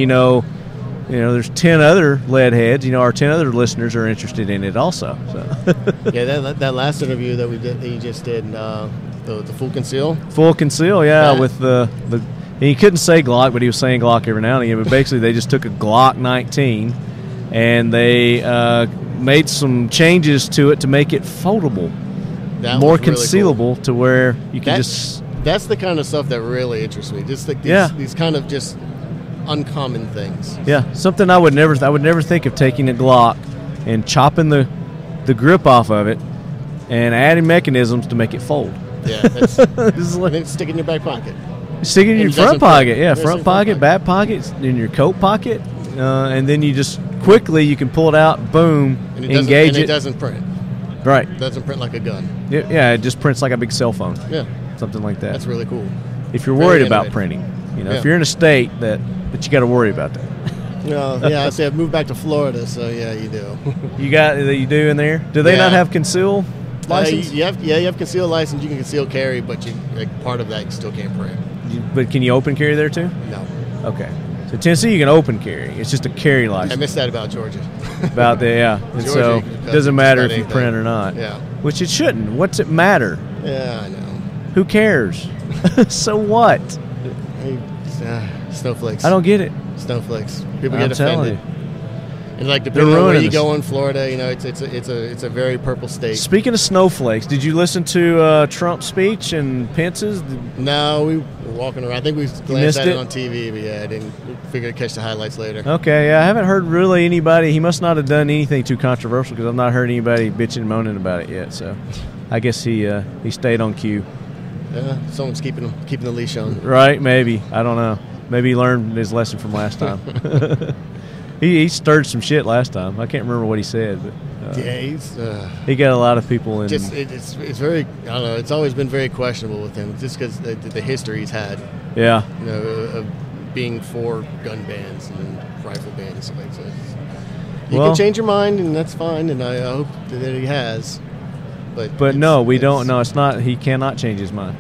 there's 10 other lead heads. Our 10 other listeners are interested in it also. So. Yeah, that last interview that you just did, the full conceal. Full conceal, yeah, with the. And he couldn't say Glock, but he was saying Glock every now and again. But basically, they just took a Glock 19 and they made some changes to it to make it foldable, more concealable, really cool. To where you can just. That's the kind of stuff that really interests me. Just like these kind of just uncommon things. Yeah, something I would never think of taking a Glock and chopping the grip off of it and adding mechanisms to make it fold. Yeah, that's and then stick it in your back pocket. Stick it in your front pocket, front pocket, back pocket, in your coat pocket, and then you just quickly you can pull it out, boom, and engage it. It doesn't print. Right. It doesn't print like a gun. Yeah, it just prints like a big cell phone. Yeah. Something like that. That's really cool. If you're worried about printing, if you're in a state that you got to worry about that. No, I say I've moved back to Florida, so yeah, you do. You do in there? Do they not have conceal license? You have conceal license. You can conceal carry, but part of that you still can't print. But can you open carry there too? No. Okay. So Tennessee, you can open carry. It's just a carry license. I missed that about Georgia. About there, yeah. And Georgia, so it doesn't matter if you print or not. Yeah. Which it shouldn't. What's it matter? Yeah, I know. Who cares? So what? Snowflakes. I don't get it. Snowflakes. People get offended. And depending on where you go in Florida, it's a very purple state. Speaking of snowflakes, did you listen to Trump's speech and Pence's? No, we were walking around. I think we glanced at it on TV, but I didn't figure to catch the highlights later. Okay, I haven't heard really anybody. He must not have done anything too controversial because I've not heard anybody bitching and moaning about it yet. So, I guess he stayed on cue. Yeah, someone's keeping the leash on. Right? Maybe. I don't know. Maybe he learned his lesson from last time. He stirred some shit last time. I can't remember what he said, but he got a lot of people in. It's very, I don't know. It's always been very questionable with him, just because the history he's had. Yeah. Of being for gun bans and rifle bans and stuff like that. You can change your mind, and that's fine. And I hope that he has. But no, we don't. No, it's not. He cannot change his mind.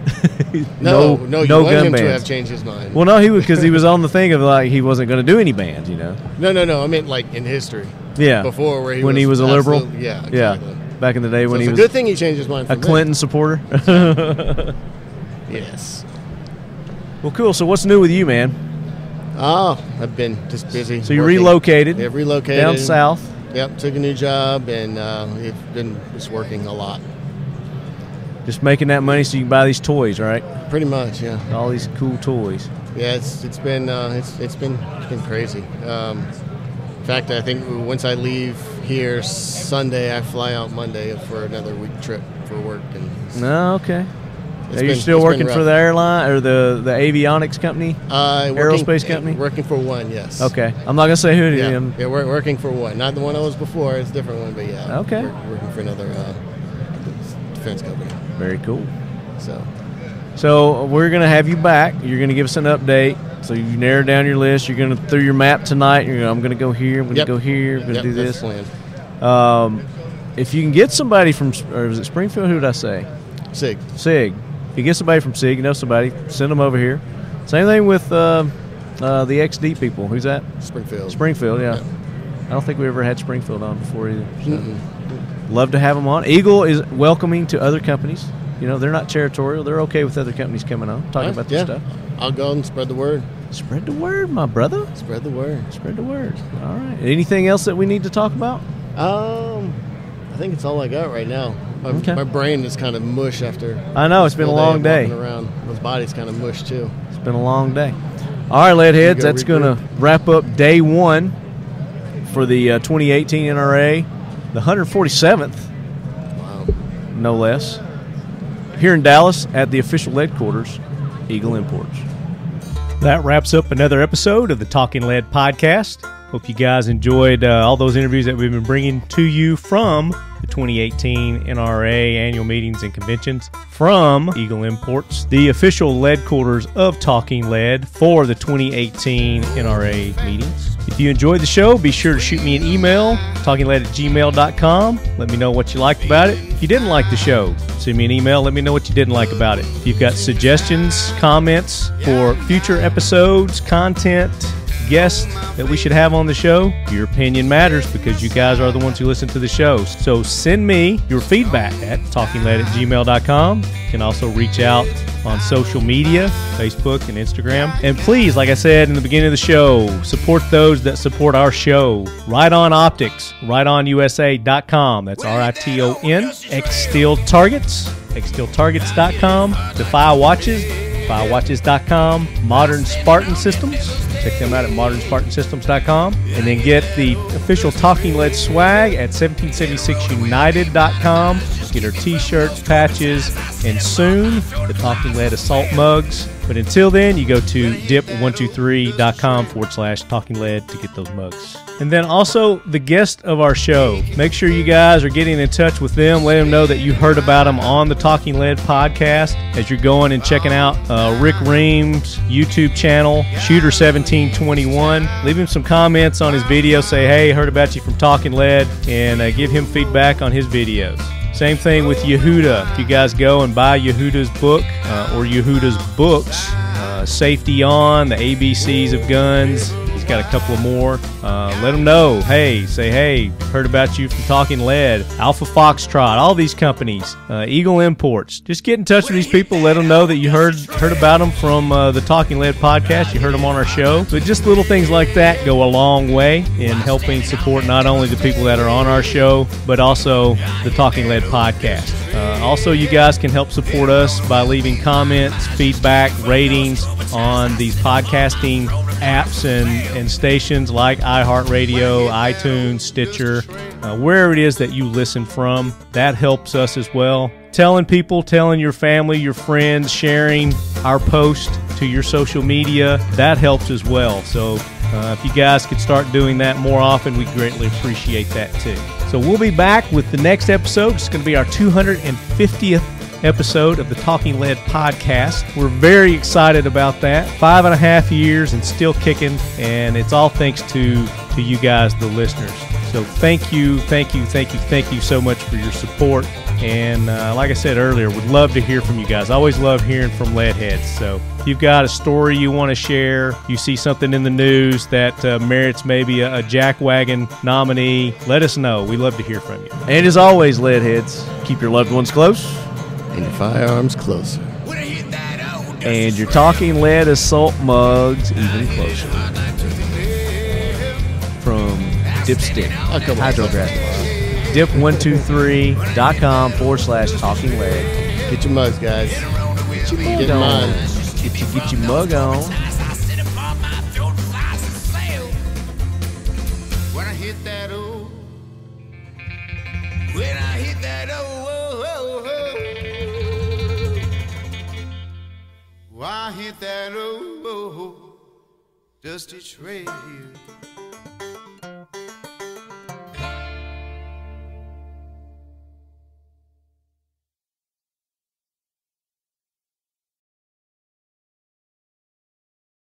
no, you want gun him bans. To have changed his mind. Well, no, he was because he was on the thing of he wasn't going to do any bans. No. I meant in history. Yeah. Before where he was a liberal. Yeah. Exactly. Yeah. Back in the day when he was a good thing he changed his mind. A Clinton supporter. Yes. Well, cool. So what's new with you, man? Oh, I've been just busy. So you relocated? Yeah, relocated down south. Yep, took a new job, and we've been just working a lot. Just making that money so you can buy these toys, right? Pretty much, yeah. All these cool toys. Yeah, it's been crazy. In fact, I think once I leave here Sunday, I fly out Monday for another week trip for work. Okay. Are you still working for the airline or the avionics company? Aerospace company? Working for one, yes. Okay. I'm not going to say who it is. Yeah, we're working for one. Not the one I was before. It's a different one, but yeah. Okay. Working for another defense company. Very cool. So we're going to have you back. You're going to give us an update. So you narrowed down your list. You're going to through your map tonight. I'm going to go here. I'm going to go here. I'm going to do this. That's the plan. If you can get somebody from, or was it Springfield? Who did I say? Sig. If you get somebody from SIG, somebody, send them over here. Same thing with the XD people. Who's that? Springfield, yeah. I don't think we ever had Springfield on before either. So. Love to have them on. Eagle is welcoming to other companies. They're not territorial. They're okay with other companies coming on, talking about this stuff. I'll go and spread the word. Spread the word, my brother. Spread the word. All right. Anything else that we need to talk about? I think it's all I got right now. My brain is kind of mush after. I know, it's been a long day. Around. My body's kind of mush too. It's been a long day. All right, Leadheads, that's going to wrap up day one for the 2018 NRA, the 147th, no less, here in Dallas at the official Leadquarters, Eagle Imports. That wraps up another episode of the Talking Lead podcast. Hope you guys enjoyed all those interviews that we've been bringing to you from the 2018 NRA annual meetings and conventions from Eagle Imports, the official Leadquarters of Talking Lead for the 2018 NRA meetings. If you enjoyed the show, be sure to shoot me an email, talkingled@gmail.com. Let me know what you liked about it. If you didn't like the show, send me an email. Let me know what you didn't like about it. If you've got suggestions, comments for future episodes, content, guests that we should have on the show. Your opinion matters because you guys are the ones who listen to the show. So send me your feedback at talkingled@gmail.com. You can also reach out on social media, Facebook and Instagram. And please, like I said in the beginning of the show, support those that support our show. Right On Optics, rightonusa.com. That's RITON. X-Steel Targets, xsteeltargets.com. Defy Watches, defywatches.com. Modern Spartan Systems. Check them out at modernspartansystems.com. And then get the official Talking Lead swag at 1776united.com. Get our t-shirts, patches, and soon the Talking Lead assault mugs. But until then, you go to dip123.com/Talking Lead to get those mugs. And then also the guest of our show. Make sure you guys are getting in touch with them. Let them know that you heard about them on the Talking Lead podcast as you're going and checking out Rick Rehm's YouTube channel, Shooter1721. Leave him some comments on his video. Say, hey, heard about you from Talking Lead, and give him feedback on his videos. Same thing with Yehuda. If you guys go and buy Yehuda's book or Yehuda's books, Safety On, the ABCs of Guns. He's got a couple of more. Let them know. Hey, say, hey, heard about you from Talking Lead, Alpha Foxtrot, all these companies, Eagle Imports. Just get in touch with these people. Let them know that you heard about them from the Talking Lead podcast. You heard them on our show. But just little things like that go a long way in helping support not only the people that are on our show, but also the Talking Lead podcast. Also, you guys can help support us by leaving comments, feedback, ratings on these podcasting apps and stations like iHeartRadio, iTunes, Stitcher, wherever it is that you listen from. That helps us as well. Telling people, telling your family, your friends, sharing our post to your social media, that helps as well. So if you guys could start doing that more often, we greatly appreciate that too. So we'll be back with the next episode. It's going to be our 250th episode of the Talking Lead podcast. We're very excited about that. 5.5 years and still kicking, and it's all thanks to you guys, the listeners. So thank you so much for your support. And like I said earlier, would love to hear from you guys. I always love hearing from leadheads. So if you've got a story you want to share, you see something in the news that merits maybe a jackwagon nominee, let us know. We love to hear from you. And as always, leadheads, keep your loved ones close and your firearms closer. And your Talking Lead assault mugs even closer. From Dipstick Hydrographic. Dip123.com/Talking Lead. Get your mugs, guys. Get your mug on. Get your mug on. When I hit that oh, when I hit that oh, oh, oh, I hit that oh, just a trail here.